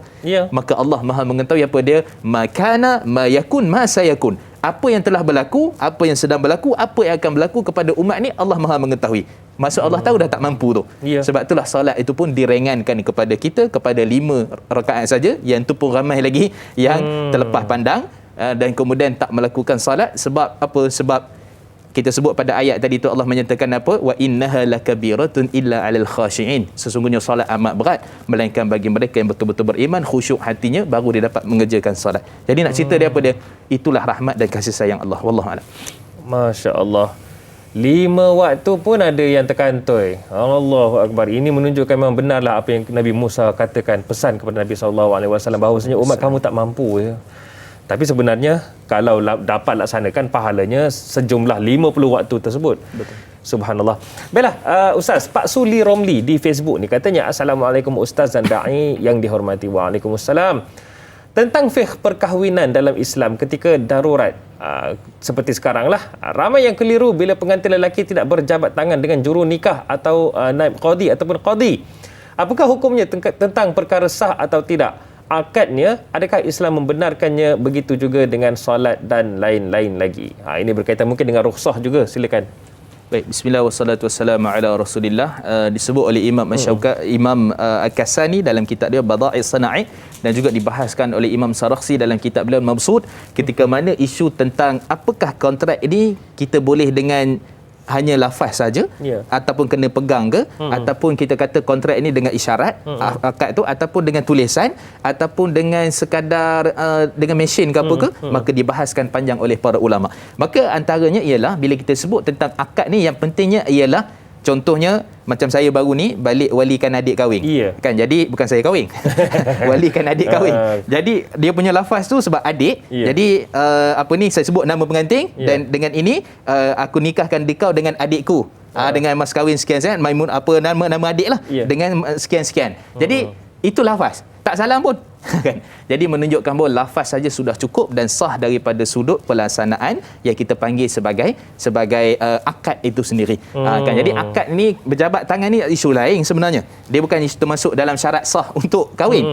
Maka Allah Maha mengetahui apa dia, makana ma yakun ma sayakun. Apa yang telah berlaku, apa yang sedang berlaku, apa yang akan berlaku kepada umat ni, Allah Maha mengetahui. Maksud Allah tahu dah tak mampu tu. Sebab itulah solat itu pun direngankan kepada kita kepada 5 rakaat saja, yang tu pun ramai lagi yang terlepas pandang dan kemudian tak melakukan solat. Sebab apa? Sebab kita sebut pada ayat tadi tu Allah menyatakan apa? Wa innaha lakabiratun illa 'alal khashi'in. Sesungguhnya solat amat berat melainkan bagi mereka yang betul-betul beriman, khusyuk hatinya, baru dia dapat mengerjakan solat. Jadi nak cerita dia apa dia? Itulah rahmat dan kasih sayang Allah. Wallahu a'lam. Masya-Allah. 5 waktu pun ada yang terkantoi. Allahu akbar. Ini menunjukkan memang benarlah apa yang Nabi Musa katakan, pesan kepada Nabi SAW bahawasanya umat kamu tak mampu ya. Tapi sebenarnya kalau dapat laksanakan, pahalanya sejumlah 50 waktu tersebut. Betul. Subhanallah. Baiklah, Ustaz, Pak Suli Romli di Facebook ni katanya, Assalamualaikum Ustaz dan Da'i yang dihormati. Waalaikumsalam. Tentang fiqh perkahwinan dalam Islam ketika darurat, seperti sekarang lah, ramai yang keliru bila pengantin lelaki tidak berjabat tangan dengan juru nikah atau naib qadi ataupun qadi. Apakah hukumnya tentang perkara sah atau tidak? Akadnya, adakah Islam membenarkannya? Begitu juga dengan solat dan lain-lain lagi. Ini berkaitan mungkin dengan rukhsah juga. Silakan. Baik, bismillah wassalatu wassalamu ala Rasulillah. Disebut oleh Imam Imam Al-Kasani dalam kitab dia Bada'is Sana'i, dan juga dibahaskan oleh Imam Sarakhsi dalam kitab beliau Mabsut, ketika mana isu tentang apakah kontrak ini kita boleh dengan hanya lafaz saja, ataupun kena pegang ke, ataupun kita kata kontrak ini dengan isyarat, akad tu, ataupun dengan tulisan, ataupun dengan sekadar dengan mesin ke apa ke, maka dibahaskan panjang oleh para ulama. Maka antaranya ialah bila kita sebut tentang akad ni, yang pentingnya ialah contohnya macam saya baru ni balik walikan adik kahwin. Kan, jadi bukan saya kahwin. Walikan adik kahwin. Jadi dia punya lafaz tu sebab adik. Jadi apa ni, saya sebut nama pengantin, dan dengan ini aku nikahkan dikau dengan adikku. Dengan mas kahwin sekian-sekian, Maimun apa nama adik lah, dengan sekian-sekian. Jadi itu lafaz. Tak salah pun. Jadi menunjukkan bahawa lafaz saja sudah cukup dan sah daripada sudut pelaksanaan yang kita panggil sebagai akad itu sendiri. Kan, jadi akad ni, berjabat tangan ni isu lain sebenarnya. Dia bukan isu termasuk dalam syarat sah untuk kahwin.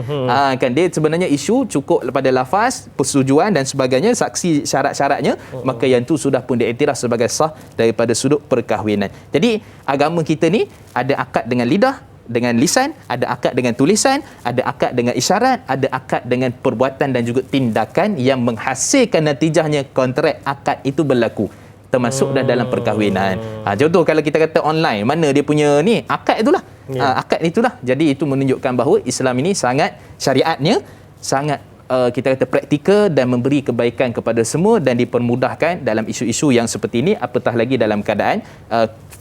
Kan, dia sebenarnya isu cukup pada lafaz, persetujuan dan sebagainya, saksi syarat-syaratnya, maka yang tu sudah pun diiktiraf sebagai sah daripada sudut perkahwinan. Jadi agama kita ni ada akad dengan lidah, dengan lisan, ada akad dengan tulisan, ada akad dengan isyarat, ada akad dengan perbuatan dan juga tindakan yang menghasilkan natijahnya kontrak akad itu berlaku, termasuk dah dalam perkahwinan. Contoh kalau kita kata online, mana dia punya ni akad itulah. Akad itulah. Jadi itu menunjukkan bahawa Islam ini sangat, syariatnya sangat kita kata praktikal dan memberi kebaikan kepada semua, dan dipermudahkan dalam isu-isu yang seperti ini, apatah lagi dalam keadaan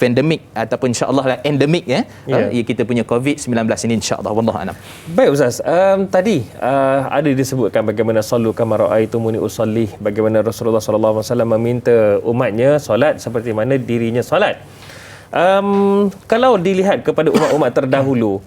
pandemik ataupun insya-Allah endemik kita punya COVID-19 ini, insya-Allah. Wallahu a'lam. Baik Ustaz, tadi ada disebutkan bagaimana sallu kama raaitumuni usalli, bagaimana Rasulullah sallallahu alaihi wasallam meminta umatnya solat seperti mana dirinya solat. Kalau dilihat kepada umat-umat terdahulu,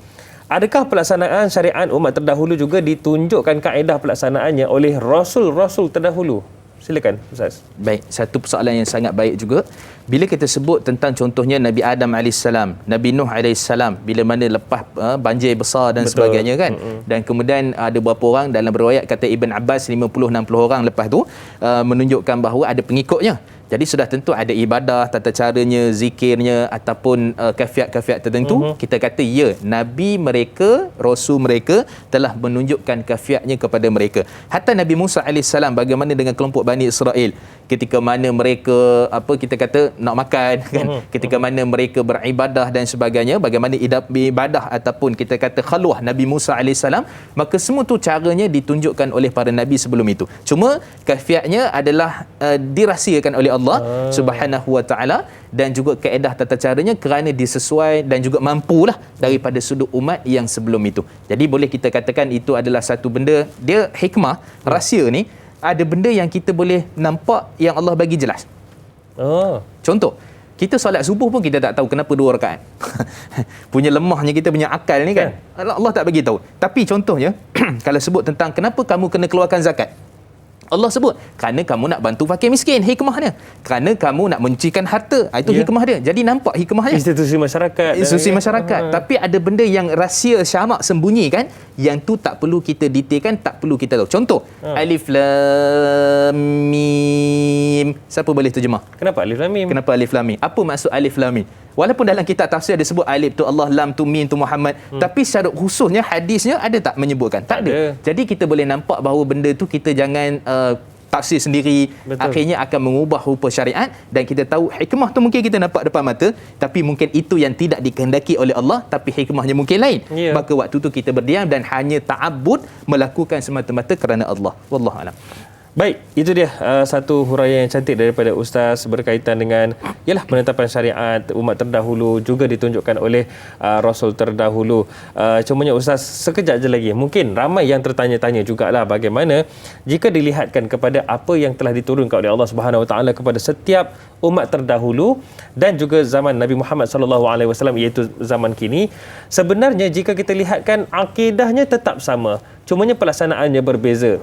adakah pelaksanaan syariat umat terdahulu juga ditunjukkan kaedah pelaksanaannya oleh rasul-rasul terdahulu? Silakan Ustaz. Baik, satu persoalan yang sangat baik juga. Bila kita sebut tentang contohnya Nabi Adam AS, Nabi Nuh AS, bila mana lepas banjir besar dan sebagainya kan. Dan kemudian ada beberapa orang dalam riwayat kata Ibn Abbas 50-60 orang lepas tu menunjukkan bahawa ada pengikutnya. Jadi sudah tentu ada ibadah, tata caranya, zikirnya ataupun kafiat-kafiat tertentu. Kita kata ya, Nabi mereka, Rasul mereka telah menunjukkan kafiatnya kepada mereka. Hatta Nabi Musa AS, bagaimana dengan kelompok Bani Israel, ketika mana mereka kita kata nak makan kan, ketika mana mereka beribadah dan sebagainya, bagaimana ibadah ataupun kita kata khalwah Nabi Musa AS, maka semua tu caranya ditunjukkan oleh para nabi sebelum itu. Cuma kafiatnya adalah dirahsiakan oleh Allah Subhanahu wa taala, dan juga kaedah tata caranya kerana disesuai dan juga mampulah daripada sudut umat yang sebelum itu. Jadi boleh kita katakan itu adalah satu benda, dia hikmah, rahsia ni, ada benda yang kita boleh nampak yang Allah bagi jelas. Contoh, kita solat subuh pun kita tak tahu kenapa 2 rakaat. Punya lemahnya kita punya akal ni kan. Allah tak bagi tahu. Tapi contohnya kalau sebut tentang kenapa kamu kena keluarkan zakat, Allah sebut kerana kamu nak bantu fakir miskin, hikmahnya. Kerana kamu nak menyucikan harta, itu hikmah dia. Jadi nampak hikmahnya. Institusi masyarakat. Tapi ada benda yang rahsia syarak sembunyi kan, yang tu tak perlu kita detailkan, tak perlu kita tahu. Contoh, Alif Lam Mim. Siapa boleh terjemah? Kenapa Alif Lam Mim? Kenapa Alif Lam Mim? Apa maksud Alif Lam Mim? Walaupun dalam kitab tafsir ada sebut alif tu Allah, lam tu mim tu Muhammad, tapi secara khususnya hadisnya ada tak menyebutkan? Tak ada. Jadi kita boleh nampak bahawa benda tu kita jangan tafsir sendiri. Betul. Akhirnya akan mengubah rupa syariat, dan kita tahu hikmah tu mungkin kita nampak depan mata, tapi mungkin itu yang tidak dikehendaki oleh Allah, tapi hikmahnya mungkin lain. Maka waktu tu kita berdiam dan hanya ta'abbud, melakukan semata-mata kerana Allah. Wallahu a'lam. Baik, itu dia satu huraian yang cantik daripada Ustaz berkaitan dengan penetapan syariat umat terdahulu juga ditunjukkan oleh Rasul terdahulu. Cumanya Ustaz, sekejap je lagi, mungkin ramai yang tertanya-tanya jugalah bagaimana jika dilihatkan kepada apa yang telah diturunkan oleh Allah Subhanahu Wa Taala kepada setiap umat terdahulu dan juga zaman Nabi Muhammad sallallahu alaihi wasallam, iaitu zaman kini. Sebenarnya jika kita lihatkan akidahnya tetap sama, cumanya pelaksanaannya berbeza.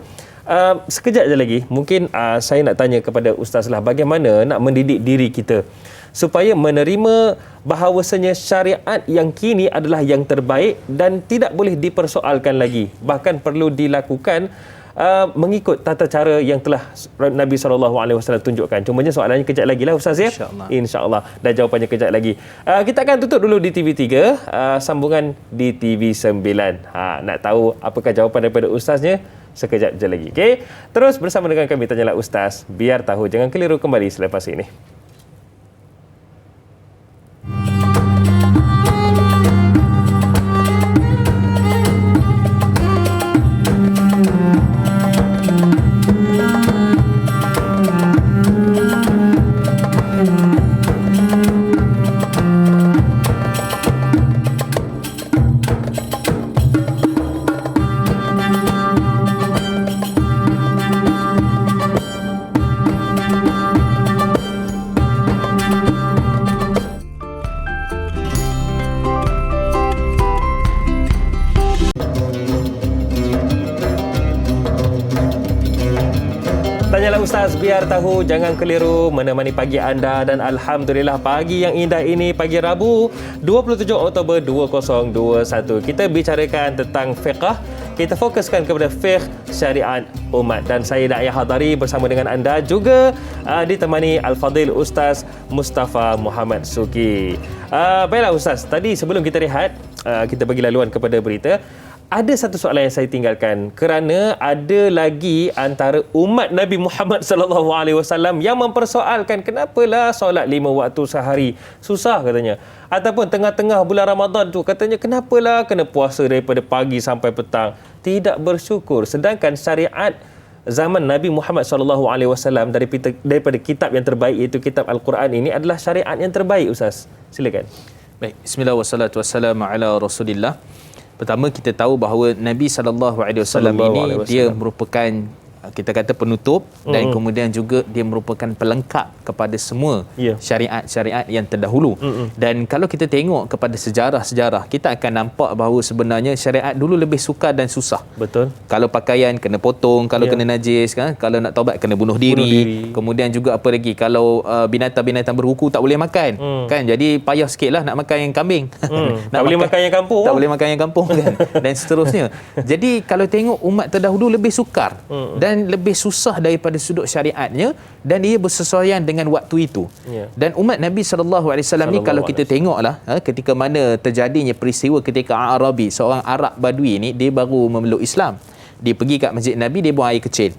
Sekejap je lagi, mungkin saya nak tanya kepada Ustaz lah, bagaimana nak mendidik diri kita supaya menerima bahawasanya syariat yang kini adalah yang terbaik dan tidak boleh dipersoalkan lagi, bahkan perlu dilakukan mengikut tata cara yang telah Nabi SAW tunjukkan. Cumanya soalannya kejap lagi lah Ustaz ya. InsyaAllah. Dan jawapannya kejap lagi. Kita akan tutup dulu di TV3, sambungan di TV9. Nak tahu apakah jawapan daripada Ustaznya? Sekejap je lagi. Okey. Terus bersama dengan kami Tanyalah Ustaz. Biar tahu, jangan keliru, kembali selepas ini. Tanyalah Ustaz, biar tahu, jangan keliru, menemani pagi anda. Dan Alhamdulillah, pagi yang indah ini, pagi Rabu 27 Oktober 2021, kita bicarakan tentang fiqh. Kita fokuskan kepada fiqh syariat umat. Dan saya Da'iyah Hadari bersama dengan anda juga ditemani Al-Fadil Ustaz Mustafa Muhammad Suki. Baiklah Ustaz, tadi sebelum kita rehat, kita bagi laluan kepada berita. Ada satu soalan yang saya tinggalkan kerana ada lagi antara umat Nabi Muhammad SAW yang mempersoalkan kenapalah solat 5 waktu sehari susah katanya. Ataupun tengah-tengah bulan Ramadan tu katanya kenapalah kena puasa daripada pagi sampai petang. Tidak bersyukur. Sedangkan syariat zaman Nabi Muhammad SAW daripada kitab yang terbaik iaitu kitab Al-Quran ini adalah syariat yang terbaik Ustaz. Silakan. Baik, bismillah wassalatu wassalamu ala Rasulillah. Pertama, kita tahu bahawa Nabi SAW ini dia merupakan, kita kata, penutup dan kemudian juga dia merupakan pelengkap kepada semua syariat-syariat yang terdahulu. Dan kalau kita tengok kepada sejarah-sejarah, kita akan nampak bahawa sebenarnya syariat dulu lebih sukar dan susah. Betul. Kalau pakaian kena potong, kalau kena najis kan, kalau nak taubat kena bunuh diri. Kemudian juga apa lagi, kalau binatang-binatang berkuku tak boleh makan kan. Jadi payah sikitlah nak makan yang kambing. Tak boleh makan yang kampung. Tak boleh makan yang kampung kan. Dan seterusnya. Jadi kalau tengok umat terdahulu lebih sukar dan lebih susah daripada sudut syariatnya, dan ia bersesuaian dengan waktu itu. Dan umat Nabi SAW ni kalau kita tengoklah ketika mana terjadinya peristiwa ketika Arabi, seorang Arab Badui ni, dia baru memeluk Islam. Dia pergi kat masjid Nabi, dia buang air kecil.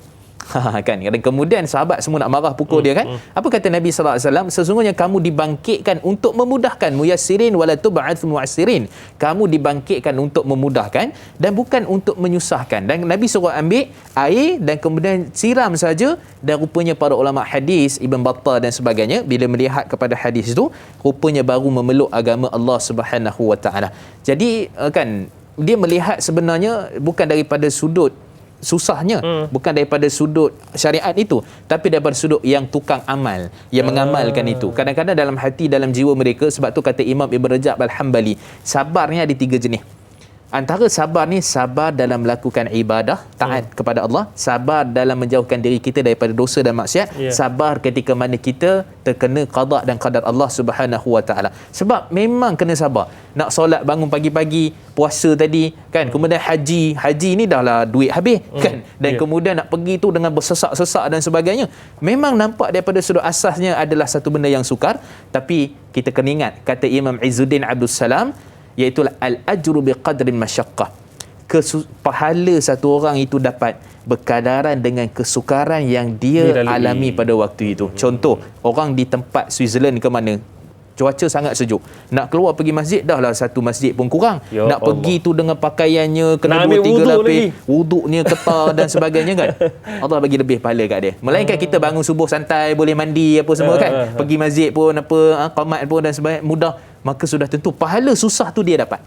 Kan, dan kemudian sahabat semua nak marah pukul dia kan. Apa kata Nabi SAW? Sesungguhnya kamu dibangkitkan untuk memudahkan, muyassirin wala tub'ats mu'assirin. Kamu dibangkitkan untuk memudahkan dan bukan untuk menyusahkan. Dan Nabi suruh ambil air dan kemudian siram saja. Dan rupanya para ulama hadis, Ibn Battah dan sebagainya, bila melihat kepada hadis itu, rupanya baru memeluk agama Allah Subhanahu Wa Taala. Jadi kan dia melihat sebenarnya bukan daripada sudut susahnya, bukan daripada sudut syariat itu, tapi daripada sudut yang tukang amal, yang mengamalkan itu. Kadang-kadang dalam hati, dalam jiwa mereka. Sebab tu kata Imam Ibn Rajab Al-Hambali, sabarnya ada 3 jenis. Antara sabar ni, sabar dalam melakukan ibadah, taat kepada Allah, sabar dalam menjauhkan diri kita daripada dosa dan maksiat, sabar ketika mana kita terkena qada dan qadar Allah Subhanahu Wa Taala. Sebab memang kena sabar. Nak solat bangun pagi-pagi, puasa tadi kan, kemudian haji ni dah lah duit habis kan, dan kemudian nak pergi tu dengan bersesak-sesak dan sebagainya. Memang nampak daripada sudut asasnya adalah satu benda yang sukar, tapi kita kena ingat kata Imam Izzuddin Abdul Salam, iaitu al-ajru biqadrin masyaqqah. Pahala satu orang itu dapat berkadaran dengan kesukaran yang dia alami pada waktu itu. Contoh, orang di tempat Switzerland ke mana, cuaca sangat sejuk, nak keluar pergi masjid dah lah satu masjid pun kurang. Nak Allah. Pergi tu dengan pakaiannya kena 2-3 lapis, wuduknya ketar dan sebagainya kan. Allah bagi lebih pahala kat dia. Melainkan kita bangun subuh santai, boleh mandi apa semua kan, pergi masjid pun apa, qamat pun dan sebagainya mudah, maka sudah tentu pahala susah tu dia dapat.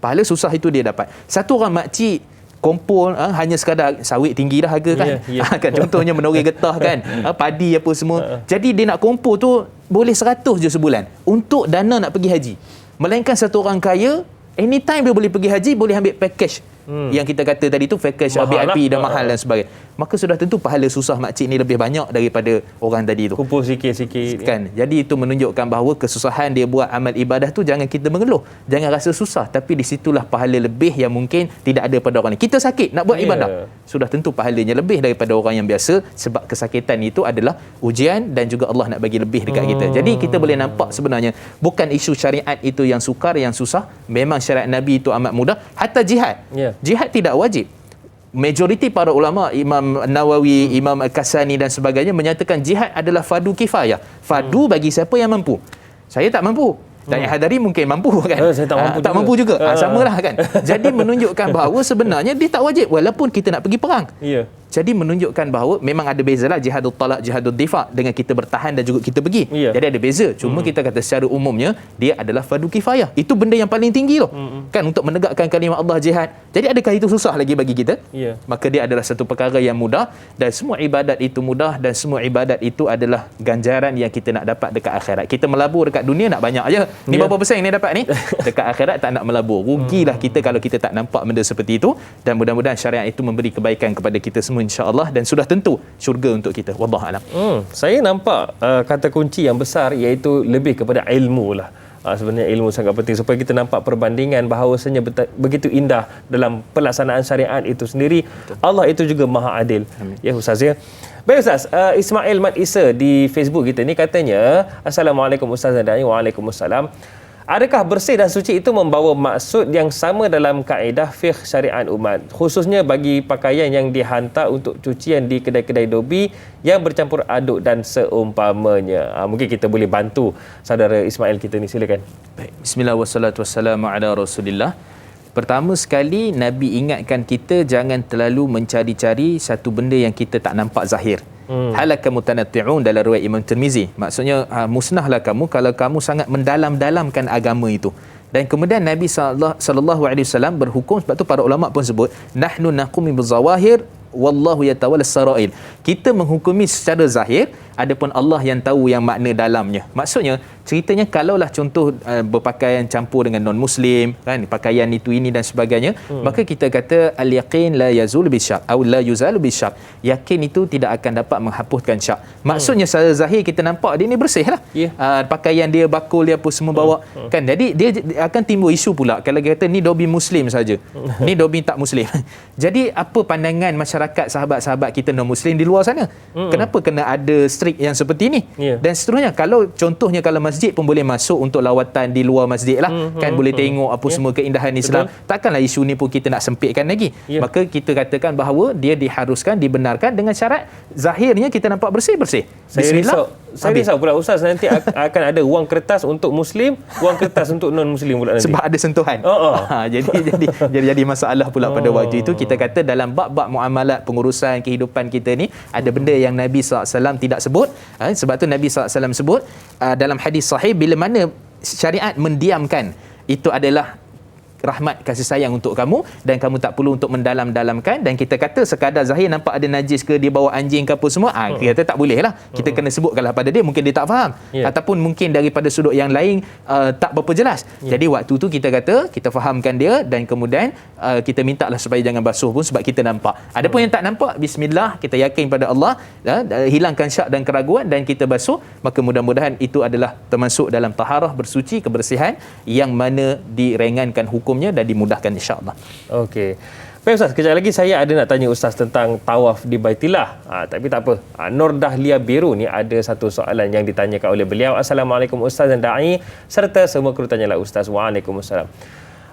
Pahala susah itu dia dapat. Satu orang makcik kompon hanya sekadar sawit tinggi dah harga kan. Kan contohnya menoreh getah kan, padi apa semua. Jadi dia nak kompon tu boleh 100 je sebulan untuk dana nak pergi haji. Melainkan satu orang kaya anytime dia boleh pergi haji, boleh ambil package yang kita kata tadi tu package VIP dan mahal dan sebagainya, maka sudah tentu pahala susah makcik ni lebih banyak daripada orang tadi tu. Kumpul sikit-sikit Kan? Jadi itu menunjukkan bahawa kesusahan dia buat amal ibadah tu, jangan kita mengeluh, jangan rasa susah, tapi di situlah pahala lebih yang mungkin tidak ada pada orang lain. Kita sakit nak buat ibadah, sudah tentu pahalanya lebih daripada orang yang biasa, sebab kesakitan itu adalah ujian dan juga Allah nak bagi lebih dekat kita. Jadi kita boleh nampak sebenarnya bukan isu syariat itu yang sukar, yang susah. Memang syariat Nabi itu amat mudah. Hatta jihad, jihad tidak wajib. Majoriti para ulama, Imam Nawawi, Imam Al-Kasani dan sebagainya menyatakan jihad adalah fardu kifayah. Fardu bagi siapa yang mampu. Saya tak mampu. Dan Hadari mungkin mampu kan? Saya tak mampu juga. Samalah kan? Jadi menunjukkan bahawa sebenarnya dia tak wajib walaupun kita nak pergi perang. Jadi menunjukkan bahawa memang ada bezalah jihadul talak, jihadul difa, dengan kita bertahan dan juga kita pergi. Jadi ada beza. Cuma kita kata secara umumnya dia adalah fardu kifayah. Itu benda yang paling tinggi tu. Kan, untuk menegakkan kalimah Allah, jihad. Jadi adakah itu susah lagi bagi kita? Maka dia adalah satu perkara yang mudah, dan semua ibadat itu mudah, dan semua ibadat itu adalah ganjaran yang kita nak dapat dekat akhirat. Kita melabur dekat dunia nak banyak aja. Ni berapa persen ni dapat ni? Dekat akhirat tak nak melabur. Rugilah kita kalau kita tak nampak benda seperti itu, dan mudah-mudahan syariat itu memberi kebaikan kepada kita semua insya-Allah, dan sudah tentu syurga untuk kita. Wallahu alam. Saya nampak kata kunci yang besar iaitu lebih kepada ilmu lah. Sebenarnya ilmu sangat penting supaya kita nampak perbandingan bahawasanya begitu indah dalam pelaksanaan syariat itu sendiri. Allah itu juga maha adil. Amin. Ya Ustaz ya. Baik Ustaz, Ismail Mat Isa di Facebook kita ni katanya, Assalamualaikum Ustaz dan Da'i. Waalaikumsalam. Adakah bersih dan suci itu membawa maksud yang sama dalam kaedah fiqh syariat umat, khususnya bagi pakaian yang dihantar untuk cucian di kedai-kedai dobi yang bercampur aduk dan seumpamanya? Mungkin kita boleh bantu saudara Ismail kita ni, silakan. Baik. Bismillah wassalatu wassalamu ala Rasulillah. Pertama sekali, Nabi ingatkan kita jangan terlalu mencari-cari satu benda yang kita tak nampak zahir. Halaka mutanatti'un dalam riwayat Imam Tirmizi. Maksudnya musnahlah kamu kalau kamu sangat mendalam-dalamkan agama itu. Dan kemudian Nabi sallallahu alaihi wasallam berhukum, sebab tu para ulama pun sebut nahnu naqumi bizawahir wallahu yatawalla sarail. Kita menghukumi secara zahir, adapun Allah yang tahu yang makna dalamnya. Maksudnya ceritanya kalaulah contoh berpakaian campur dengan non muslim kan, pakaian itu ini dan sebagainya, maka kita kata al yaqin la yazul bisyak atau la yuzalu bisyak. Yakin itu tidak akan dapat menghapuskan syak. Maksudnya secara zahir kita nampak dia ni bersihlah. Pakaian dia, bakul dia apa semua bawa kan. Jadi dia akan timbul isu pula kalau kita kata ni dobi muslim saja. Ni dobi tak muslim. Jadi apa pandangan masyarakat sahabat-sahabat kita non muslim di luar sana? Kenapa kena ada strict yang seperti ini? Dan seterusnya, kalau contohnya kalau masjid pun boleh masuk untuk lawatan di luar masjid lah, kan boleh tengok apa semua keindahan Islam. Takkanlah isu ni pun kita nak sempitkan lagi. Maka kita katakan bahawa dia diharuskan, dibenarkan dengan syarat zahirnya kita nampak bersih-bersih. Bismillah. Saya risau pula Ustaz, nanti akan ada wang kertas untuk muslim, wang kertas untuk non muslim pula nanti. Sebab ada sentuhan. Jadi masalah pula pada waktu itu. Kita kata dalam bab-bab muamalat, pengurusan kehidupan kita ni, ada benda yang Nabi SAW tidak sebut. Sebab tu Nabi SAW sebut dalam hadis sahih, bila mana syariat mendiamkan, itu adalah rahmat, kasih sayang untuk kamu, dan kamu tak perlu untuk mendalam-dalamkan. Dan kita kata sekadar zahir nampak ada najis ke, dia bawa anjing ke apa semua, kita kata tak boleh lah. Kita kena sebut kalau pada dia mungkin dia tak faham, ataupun mungkin daripada sudut yang lain tak berapa jelas. Jadi waktu tu kita kata, kita fahamkan dia, dan kemudian kita minta lah supaya jangan basuh pun sebab kita nampak. Adapun yang tak nampak, bismillah, kita yakin pada Allah, hilangkan syak dan keraguan, dan kita basuh, maka mudah-mudahan itu adalah termasuk dalam taharah, bersuci, kebersihan yang mana direngankan hukum dan dimudahkan insya-Allah. Okey. Baik Ustaz, kejap lagi saya ada nak tanya Ustaz tentang tawaf di Baitillah. Tapi tak apa. Nur Dahlia Biru ni ada satu soalan yang ditanyakan oleh beliau. Assalamualaikum Ustaz dan Da'i serta semua kru tanyalah Ustaz. Waalaikumsalam.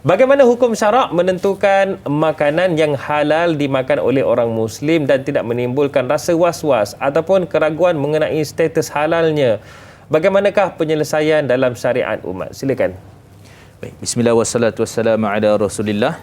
Bagaimana hukum syarak menentukan makanan yang halal dimakan oleh orang Muslim dan tidak menimbulkan rasa was-was ataupun keraguan mengenai status halalnya? Bagaimanakah penyelesaian dalam syariat umat? Silakan. Baik, bismillah wassalatu wassalamu ala Rasulillah.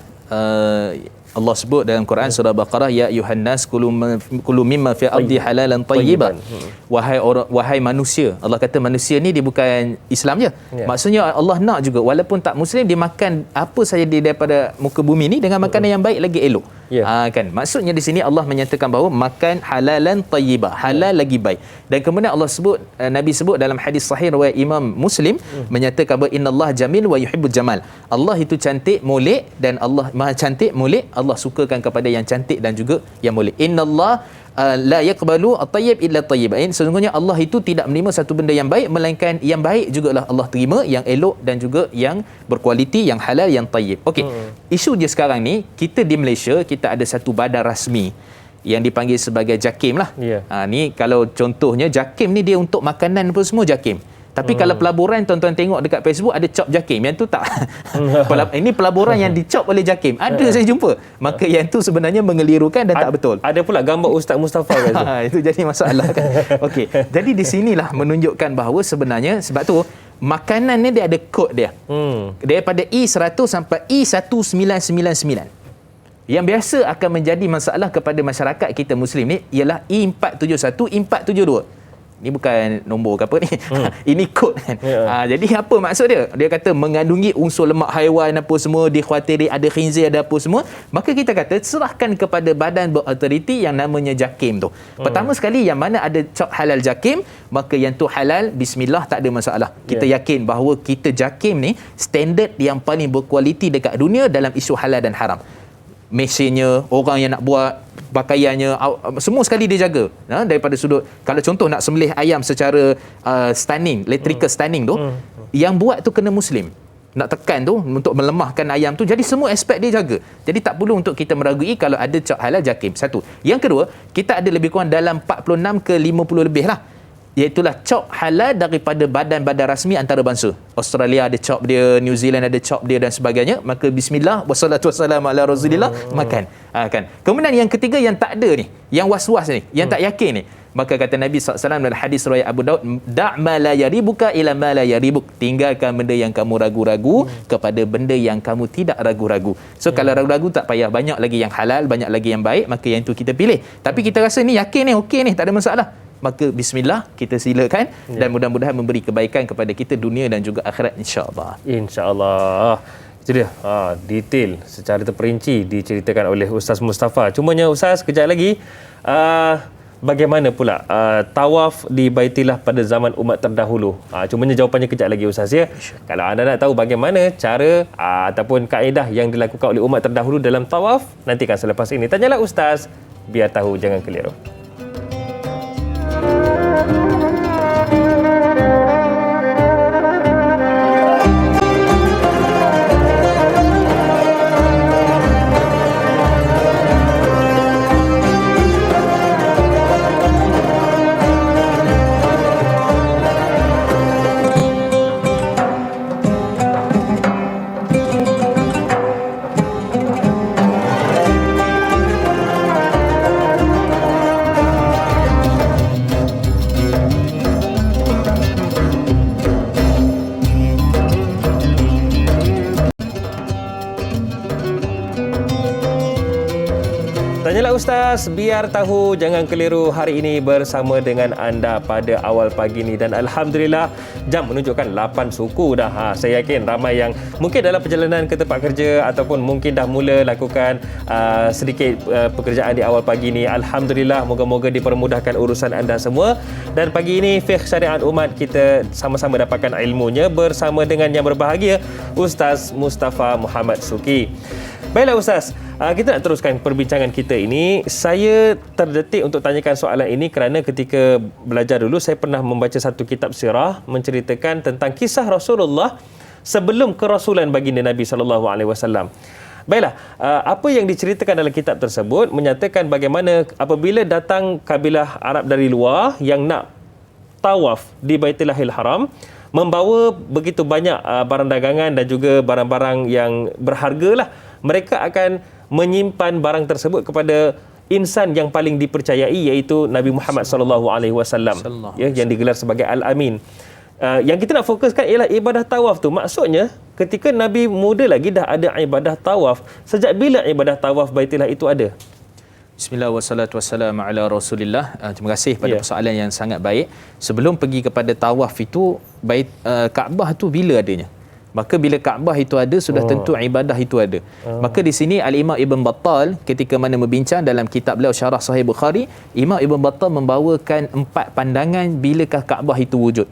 Allah sebut dalam Quran surah Baqarah, ya ayuhan nas kulu mimma fi ardi halalan tayyiban. Wahai manusia. Allah kata manusia ni dia bukan Islam je. Maksudnya Allah nak juga walaupun tak muslim dia makan apa saja daripada muka bumi ni dengan makanan yang baik lagi elok. Ya. Kan maksudnya di sini Allah menyatakan bahawa makan halalan tayyibah, halal lagi baik. Dan kemudian Allah sebut, Nabi sebut dalam hadis sahih riwayat Imam Muslim menyatakan bahawa innallaha jamil wa yuhibbul jamal. Allah itu cantik, molek, dan Allah Maha cantik, molek. Allah sukakan kepada yang cantik dan juga yang molek. Innallah la yaqbalu at-tayyib illa at-tayyibain. Sesungguhnya Allah itu tidak menerima satu benda yang baik melainkan yang baik jugalah Allah terima, yang elok dan juga yang berkualiti, yang halal, yang tayyib. Okey. Isu dia sekarang ni, kita di Malaysia kita ada satu badan rasmi yang dipanggil sebagai JAKIM lah. Ya. Ni kalau contohnya JAKIM ni dia untuk makanan apa semua JAKIM. Tapi kalau pelaburan tuan-tuan tengok dekat Facebook ada cop JAKIM, yang tu tak. Ini pelaburan yang dicop oleh JAKIM. Ada saya jumpa. Maka yang tu sebenarnya mengelirukan dan tak betul. Ada pula gambar Ustaz Mustafa kat tu. Itu jadi masalah kan. Okey. Jadi di sinilah menunjukkan bahawa sebenarnya sebab tu makanan ni dia ada kod dia. Daripada E100 sampai E1999. Yang biasa akan menjadi masalah kepada masyarakat kita Muslim ni ialah E471, E472. Ni bukan nombor ke apa ni. Ini kod kan. Jadi apa maksud dia? Dia kata mengandungi unsur lemak haiwan apa semua, dikhawatiri ada khinzir, ada apa semua. Maka kita kata serahkan kepada badan berautoriti yang namanya JAKIM tu. Pertama sekali yang mana ada cop halal JAKIM, maka yang tu halal, bismillah, tak ada masalah. Kita yakin bahawa kita JAKIM ni standard yang paling berkualiti dekat dunia dalam isu halal dan haram. Mesinnya, orang yang nak buat, pakaiannya, semua sekali dia jaga. Daripada sudut, kalau contoh nak sembelih ayam secara stunning, electrical stunning tu, yang buat tu kena Muslim. Nak tekan tu untuk melemahkan ayam tu. Jadi semua aspek dia jaga. Jadi tak perlu untuk kita meragui kalau ada cop halal JAKIM. Satu. Yang kedua, kita ada lebih kurang dalam 46 ke 50 lebih lah, iaitulah cop halal daripada badan-badan rasmi antarabangsa. Australia ada cop dia, New Zealand ada cop dia dan sebagainya. Maka bismillah wassalatu wassalamu ala rasulillah, makan. Kan. Kemudian yang ketiga yang tak ada ni, yang was-was ni, yang tak yakin ni, maka kata Nabi SAW dalam hadis riwayat Abu Daud, da' ma la yaribuka ila ma la yaribuk. Tinggalkan benda yang kamu ragu-ragu kepada benda yang kamu tidak ragu-ragu. So kalau ragu-ragu tak payah, banyak lagi yang halal, banyak lagi yang baik, maka yang itu kita pilih. Tapi kita rasa ni yakin ni, okey ni, tak ada masalah, maka bismillah, kita silakan. Dan mudah-mudahan memberi kebaikan kepada kita dunia dan juga akhirat, insya-Allah. Insya-Allah. Itu dia. Detail secara terperinci diceritakan oleh Ustaz Mustafa. Cumanya Ustaz, kejap lagi bagaimana pula tawaf di Baitillah pada zaman umat terdahulu? Cumanya jawapannya kejap lagi Ustaz ya. Kalau anda nak tahu bagaimana cara ataupun kaedah yang dilakukan oleh umat terdahulu dalam tawaf, nantikan selepas ini. Tanyalah Ustaz, biar tahu, jangan keliru. Tanyalah Ustaz, biar tahu, jangan keliru. Hari ini bersama dengan anda pada awal pagi ni, dan Alhamdulillah jam menunjukkan 8 suku dah. Saya yakin ramai yang mungkin dalam perjalanan ke tempat kerja ataupun mungkin dah mula lakukan sedikit pekerjaan di awal pagi ni. Alhamdulillah, moga-moga dipermudahkan urusan anda semua. Dan pagi ini Fiqh Syariat Umat kita sama-sama dapatkan ilmunya bersama dengan yang berbahagia Ustaz Mustafa Muhammad Suki. Baiklah Ustaz, kita nak teruskan perbincangan kita ini. Saya terdetik untuk tanyakan soalan ini kerana ketika belajar dulu saya pernah membaca satu kitab sirah menceritakan tentang kisah Rasulullah sebelum kerasulan baginda Nabi SAW. Baiklah, apa yang diceritakan dalam kitab tersebut menyatakan bagaimana apabila datang kabilah Arab dari luar yang nak tawaf di Baitillahil Haram, membawa begitu banyak barang dagangan dan juga barang-barang yang berharga lah, mereka akan menyimpan barang tersebut kepada insan yang paling dipercayai, iaitu Nabi Muhammad SAW, ya, yang digelar sebagai Al-Amin. Yang kita nak fokuskan ialah ibadah tawaf tu. Maksudnya ketika Nabi muda lagi dah ada ibadah tawaf. Sejak bila ibadah tawaf Baitillah itu ada? Bismillah wassalatu wassalamu ala rasulillah. Terima kasih pada persoalan yang sangat baik. Sebelum pergi kepada tawaf itu, Kaabah tu bila adanya? maka bila Kaabah itu ada, sudah tentu ibadah itu ada. Maka di sini Al-Imam Ibn Battal ketika mana membincang dalam kitab beliau Syarah Sahih Bukhari, Imam Ibn Battal membawakan 4 pandangan bilakah Kaabah itu wujud.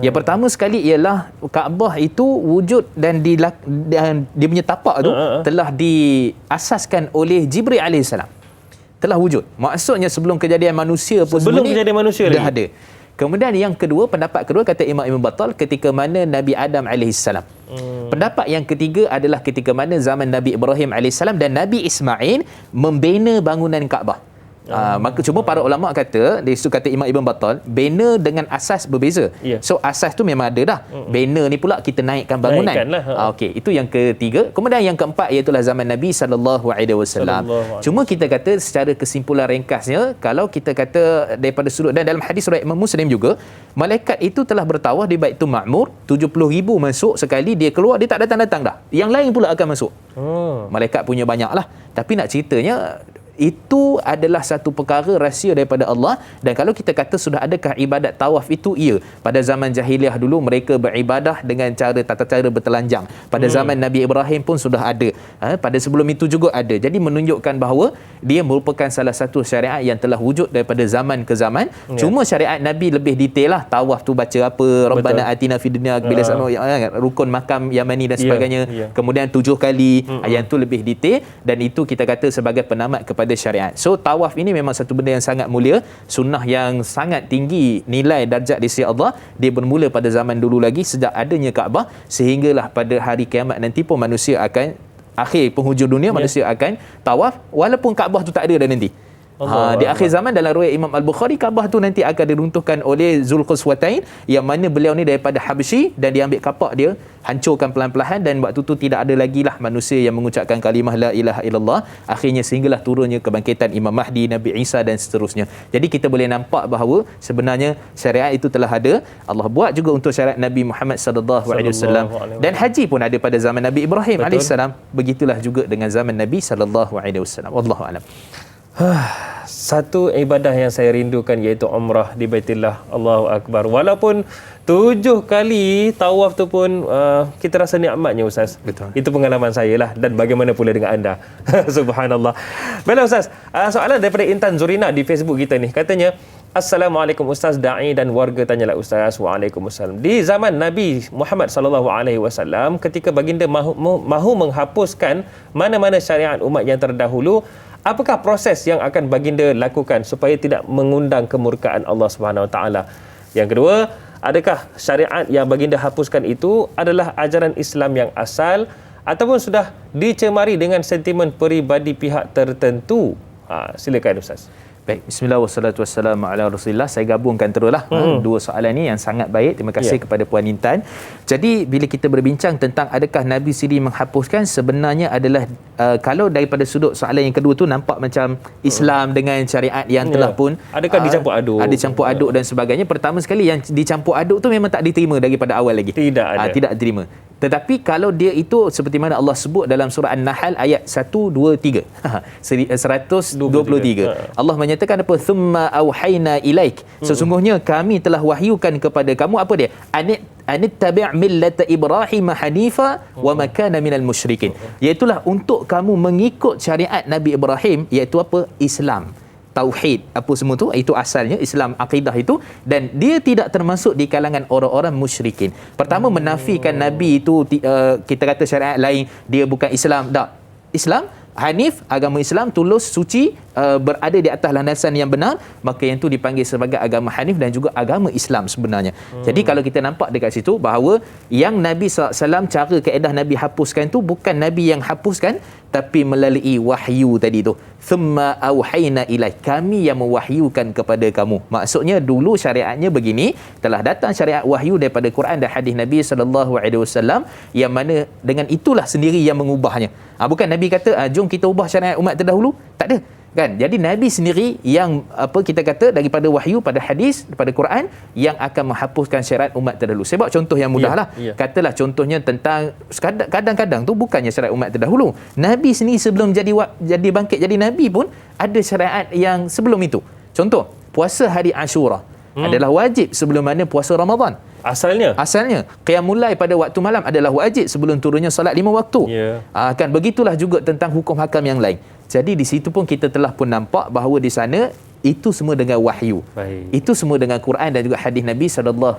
Yang pertama sekali ialah Kaabah itu wujud dan dia punya tapak tu telah diasaskan oleh Jibril alaihissalam. Telah wujud. Maksudnya sebelum kejadian manusia pun sebelum kejadian manusia dah lagi ada. Kemudian yang kedua, pendapat kedua kata Imam Ibn Battal ketika mana Nabi Adam alaihissalam. Pendapat yang ketiga adalah ketika mana zaman Nabi Ibrahim alaihissalam dan Nabi Ismail membina bangunan Kaabah. Maka cuma para ulama kata, dari situ kata Imam Ibn Battal, bina dengan asas berbeza. So asas tu memang ada dah. Bina ni pula kita naikkan bangunan. Okey, itu yang ketiga. Kemudian yang keempat iaitu zaman Nabi SAW. Cuma kita kata secara kesimpulan ringkasnya, kalau kita kata daripada sudut, dan dalam hadis riwayat Imam Muslim juga, malaikat itu telah bertawaf di Baitul Ma'mur, 70,000 masuk sekali, dia keluar dia tak datang-datang dah. Yang lain pula akan masuk. Malaikat punya banyak lah. Tapi nak ceritanya, itu adalah satu perkara rahsia daripada Allah. Dan kalau kita kata sudah adakah ibadat tawaf itu? Ya, pada zaman jahiliah dulu mereka beribadah dengan tata cara bertelanjang. Pada zaman Nabi Ibrahim pun sudah ada. Pada sebelum itu juga ada. Jadi menunjukkan bahawa dia merupakan salah satu syariat yang telah wujud daripada zaman ke zaman. Cuma syariat Nabi lebih detail lah. Tawaf tu baca apa, Rabbana atina fid dunya bila rukun makam Yamani dan sebagainya. Kemudian 7 kali, yang tu lebih detail, dan itu kita kata sebagai penamat kepada syariat. So tawaf ini memang satu benda yang sangat mulia, sunnah yang sangat tinggi nilai darjat di sisi Allah. Dia bermula pada zaman dulu lagi sejak adanya Kaabah, sehinggalah pada hari kiamat nanti pun manusia akan, akhir penghujung dunia, manusia akan tawaf walaupun Kaabah tu tak ada dah nanti. Di akhir zaman dalam riwayat Imam Al-Bukhari, Kaabah tu nanti akan diruntuhkan oleh Zulquswatain, yang mana beliau ni daripada Habsyi, dan dia ambil kapak dia, hancurkan pelan-pelan, dan waktu tu tidak ada lagi lah manusia yang mengucapkan kalimah la ilaha illallah. Akhirnya sehinggalah turunnya kebangkitan Imam Mahdi, Nabi Isa dan seterusnya. Jadi kita boleh nampak bahawa sebenarnya syariat itu telah ada. Allah buat juga untuk syariat Nabi Muhammad sallallahu alaihi wasallam, dan haji pun ada pada zaman Nabi Ibrahim alaihissalam. Begitulah juga dengan zaman Nabi sallallahu alaihi wasallam. Wallahu a'lam. Satu ibadah yang saya rindukan iaitu umrah di Baitullah. Allahu Akbar. Walaupun 7 kali tawaf tu pun kita rasa nikmatnya, Ustaz. Betul. Itu pengalaman saya lah, dan bagaimana pula dengan anda. Subhanallah. Baiklah Ustaz, soalan daripada Intan Zurina di Facebook kita ni. Katanya, Assalamualaikum Ustaz Da'i dan warga tanyalah Ustaz. Waalaikumsalam. Di zaman Nabi Muhammad SAW, ketika baginda mahu menghapuskan mana-mana syariat umat yang terdahulu, apakah proses yang akan baginda lakukan supaya tidak mengundang kemurkaan Allah Subhanahu Wa Taala? Yang kedua, adakah syariat yang baginda hapuskan itu adalah ajaran Islam yang asal ataupun sudah dicemari dengan sentimen peribadi pihak tertentu? Silakan Ustaz. Baik, bismillah wassalatu wassalamu ala Rasulillah. Saya gabungkan teruslah dua soalan ni yang sangat baik. Terima kasih kepada Puan Intan. Jadi bila kita berbincang tentang adakah Nabi sendiri menghapuskan, sebenarnya adalah kalau daripada sudut soalan yang kedua tu nampak macam Islam dengan syariat yang telah pun adakah dicampur aduk? Ada campur aduk dan sebagainya. Pertama sekali yang dicampur aduk tu memang tak diterima daripada awal lagi. Tidak ada. Tidak diterima. Tetapi kalau dia itu seperti mana Allah sebut dalam surah An-Nahl ayat 123 123, Allah menyatakan apa? Thumma auhayna ilaik, sesungguhnya kami telah wahyukan kepada kamu apa dia? Anittabi' millata Ibrahim hanifa wa ma kana minal musyrikin, iaitulah untuk kamu mengikut syariat Nabi Ibrahim, iaitu apa? Islam, tauhid, apa semua tu, itu asalnya Islam, akidah itu, dan dia tidak termasuk di kalangan orang-orang musyrikin. Pertama, menafikan Nabi itu kita kata syariat lain, dia bukan Islam. Tak, Islam Hanif, agama Islam tulus, suci, berada di atas landasan yang benar, maka yang tu dipanggil sebagai agama Hanif dan juga agama Islam sebenarnya. Jadi kalau kita nampak dekat situ bahawa yang Nabi SAW, cara kaedah Nabi hapuskan tu bukan Nabi yang hapuskan, tapi melalui wahyu tadi tu. Thumma auhayna ilaik, kami yang mewahyukan kepada kamu. Maksudnya dulu syariatnya begini, telah datang syariat wahyu daripada Quran dan hadis Nabi SAW, yang mana dengan itulah sendiri yang mengubahnya. Bukan Nabi kata jom kita ubah syariat umat terdahulu, tak ada kan. Jadi Nabi sendiri yang kita kata daripada wahyu, pada hadis, daripada Quran, yang akan menghapuskan syariat umat terdahulu. Saya buat contoh yang mudah lah. Katalah contohnya tentang kadang-kadang tu bukannya syariat umat terdahulu, Nabi sendiri sebelum jadi bangkit jadi Nabi pun ada syariat yang sebelum itu. Contoh, puasa hari Ashura adalah wajib sebelum mana puasa Ramadan. Asalnya qiyamul lail pada waktu malam adalah wajib sebelum turunnya solat 5 waktu. Kan begitulah juga tentang hukum hakam yang lain. Jadi di situ pun kita telah pun nampak bahawa di sana itu semua dengan wahyu. Itu semua dengan Quran dan juga hadis Nabi SAW.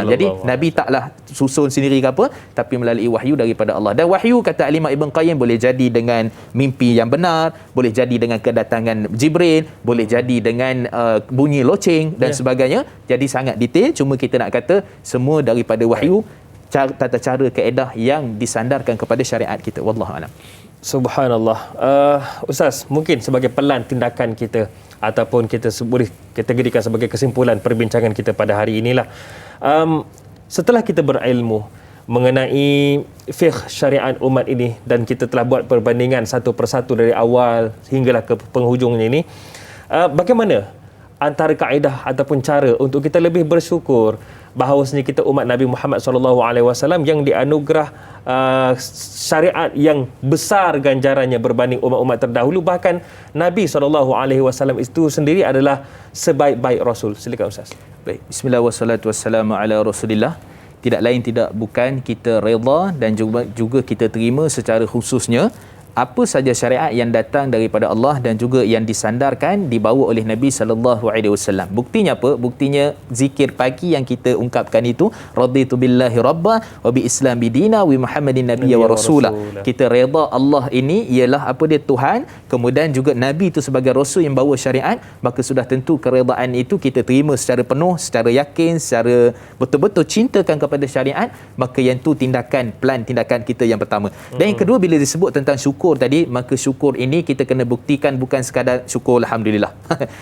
Jadi Nabi taklah susun sendiri ke apa, tapi melalui wahyu daripada Allah. Dan wahyu kata Al-Imam Ibn Qayyim boleh jadi dengan mimpi yang benar, boleh jadi dengan kedatangan Jibril, boleh jadi dengan bunyi loceng dan sebagainya. Jadi sangat detail, cuma kita nak kata semua daripada wahyu, tata cara kaedah yang disandarkan kepada syariat kita. Wallahu a'lam. Subhanallah. Ustaz, mungkin sebagai pelan tindakan kita ataupun kita boleh kategorikan sebagai kesimpulan perbincangan kita pada hari inilah, setelah kita berilmu mengenai fiqh syariat umat ini dan kita telah buat perbandingan satu persatu dari awal hinggalah ke penghujungnya ini, bagaimana antara kaedah ataupun cara untuk kita lebih bersyukur bahawasanya kita umat Nabi Muhammad SAW yang dianugerah syariat yang besar ganjarannya berbanding umat-umat terdahulu, bahkan Nabi SAW itu sendiri adalah sebaik-baik Rasul. Silakan Ustaz. Baik, bismillah wassalatu wassalamu ala Rasulillah. Tidak lain tidak bukan kita redha dan juga kita terima secara khususnya apa saja syariat yang datang daripada Allah dan juga yang disandarkan dibawa oleh Nabi SAW. Buktinya apa? Buktinya zikir pagi yang kita ungkapkan itu, raditu billahi rabba wa bi islam bidina wa Muhammadin nabiyya wa rasulah. Kita redha Allah ini ialah apa dia Tuhan, kemudian juga Nabi itu sebagai rasul yang bawa syariat, maka sudah tentu keredaan itu kita terima secara penuh, secara yakin, secara betul-betul cintakan kepada syariat, maka yang tu plan tindakan kita yang pertama. Dan yang kedua, bila disebut tentang syukur tadi, maka syukur ini kita kena buktikan bukan sekadar syukur alhamdulillah.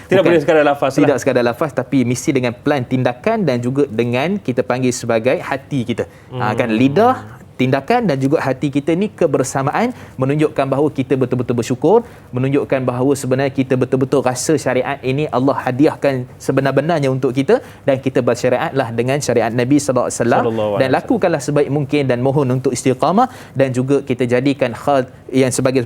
Tidak boleh sekadar lafaz. Tidak sekadar lafaz, tapi mesti dengan plan tindakan dan juga dengan kita panggil sebagai hati kita. Kan lidah, tindakan dan juga hati kita ni kebersamaan menunjukkan bahawa kita betul-betul bersyukur, menunjukkan bahawa sebenarnya kita betul-betul rasa syariat ini Allah hadiahkan sebenar-benarnya untuk kita dan kita bersyariatlah dengan syariat Nabi SAW dan lakukanlah sebaik mungkin dan mohon untuk istiqamah dan juga kita jadikan yang sebagai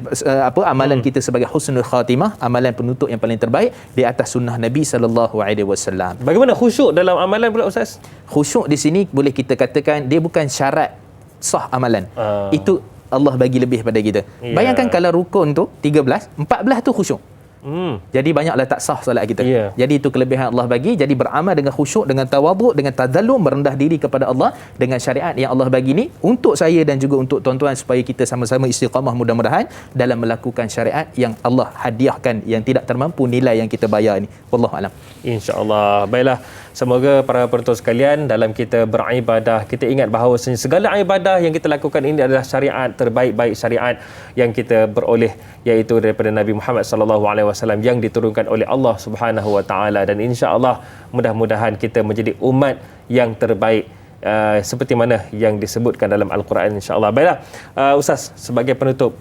amalan kita sebagai husnul khatimah, amalan penutup yang paling terbaik di atas sunnah Nabi SAW. Bagaimana khusyuk dalam amalan pula Ustaz? Khusyuk di sini boleh kita katakan dia bukan syarat sah amalan. Itu Allah bagi lebih pada kita. Bayangkan kalau rukun tu 13, 14 tu khusyuk. Jadi banyaklah tak sah solat kita. Jadi itu kelebihan Allah bagi. Jadi beramal dengan khusyuk, dengan tawaduk, dengan tadallum, merendah diri kepada Allah dengan syariat yang Allah bagi ni untuk saya dan juga untuk tuan-tuan supaya kita sama-sama istiqamah mudah-mudahan dalam melakukan syariat yang Allah hadiahkan yang tidak termampu nilai yang kita bayar ni. Wallahu a'lam. InsyaAllah. Baiklah. Semoga para penonton sekalian dalam kita beribadah, kita ingat bahawa segala ibadah yang kita lakukan ini adalah syariat terbaik-baik syariat yang kita beroleh, iaitu daripada Nabi Muhammad SAW yang diturunkan oleh Allah Subhanahu Wa Taala, dan insya-Allah mudah-mudahan kita menjadi umat yang terbaik seperti mana yang disebutkan dalam Al-Quran, insya-Allah. Baiklah, Ustaz, sebagai penutup,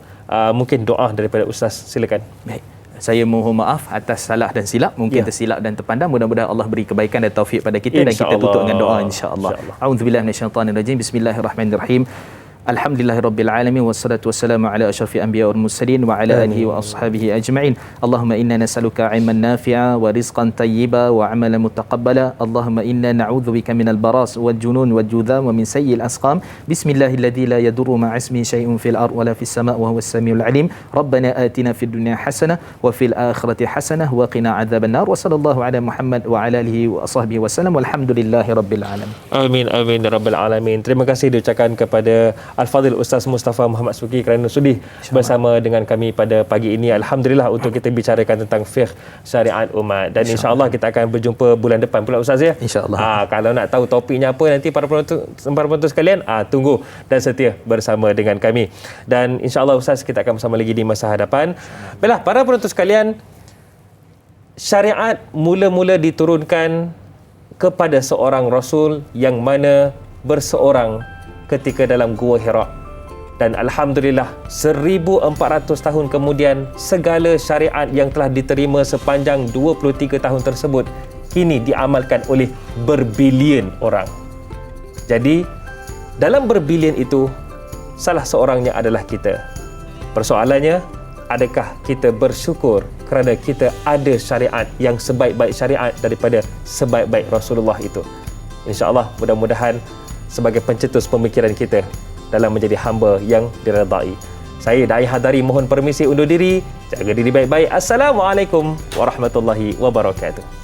mungkin doa daripada Ustaz, silakan. Baik. Saya mohon maaf atas salah dan silap, mungkin tersilap dan terpandang. Mudah-mudahan Allah beri kebaikan dan taufik pada kita dan kita tutup dengan doa insya-Allah. A'udzubillahi minasyaitanirrajim. Bismillahirrahmanirrahim. Alhamdulillahirabbil alamin wassalatu wassalamu ala asyrafil anbiya wal mursalin wa ala alihi wa ashabihi ajma'in. Allahumma inna nas'aluka 'ilman nafi'a wa rizqan tayyiba wa 'amalan mutaqabbala. Allahumma inna na'udzubika minal baras wal junun wal judham wa min sayyi'il asqam. Bismillahilladzi la yadurru ma'a ismihi syai'un fil ardi wa la fis sama'i wa huwas samiul 'alim. Rabbana atina fid dunya hasanah wa fil akhirati hasanah wa qina 'adzabannar. Wa sallallahu ala Muhammad wa ala alihi wa ashabihi wasallam. Walhamdulillahirabbil alamin. Amin amin ya rabbal alamin. Terima kasih diucapkan kepada Al-Fadhil Ustaz Mustafa Muhammad Suki kerana sudi bersama dengan kami pada pagi ini. Alhamdulillah untuk kita bicarakan tentang fiqh syariat umat, dan insya-Allah kita akan berjumpa bulan depan pula Ustaz ya. Insya-Allah. Kalau nak tahu topiknya apa nanti para penonton sekalian, tunggu dan setia bersama dengan kami. Dan insya-Allah Ustaz kita akan bersama lagi di masa hadapan. Baiklah para penonton sekalian, syariat mula-mula diturunkan kepada seorang rasul yang mana berseorang ketika dalam Gua Hira, dan alhamdulillah 1400 tahun kemudian segala syariat yang telah diterima sepanjang 23 tahun tersebut kini diamalkan oleh berbilion orang. Jadi dalam berbilion itu salah seorangnya adalah kita. Persoalannya, adakah kita bersyukur kerana kita ada syariat yang sebaik-baik syariat daripada sebaik-baik Rasulullah itu? InsyaAllah mudah-mudahan sebagai pencetus pemikiran kita dalam menjadi hamba yang diredai. Saya Dai Hadari mohon permisi undur diri. Jaga diri baik-baik. Assalamualaikum warahmatullahi wabarakatuh.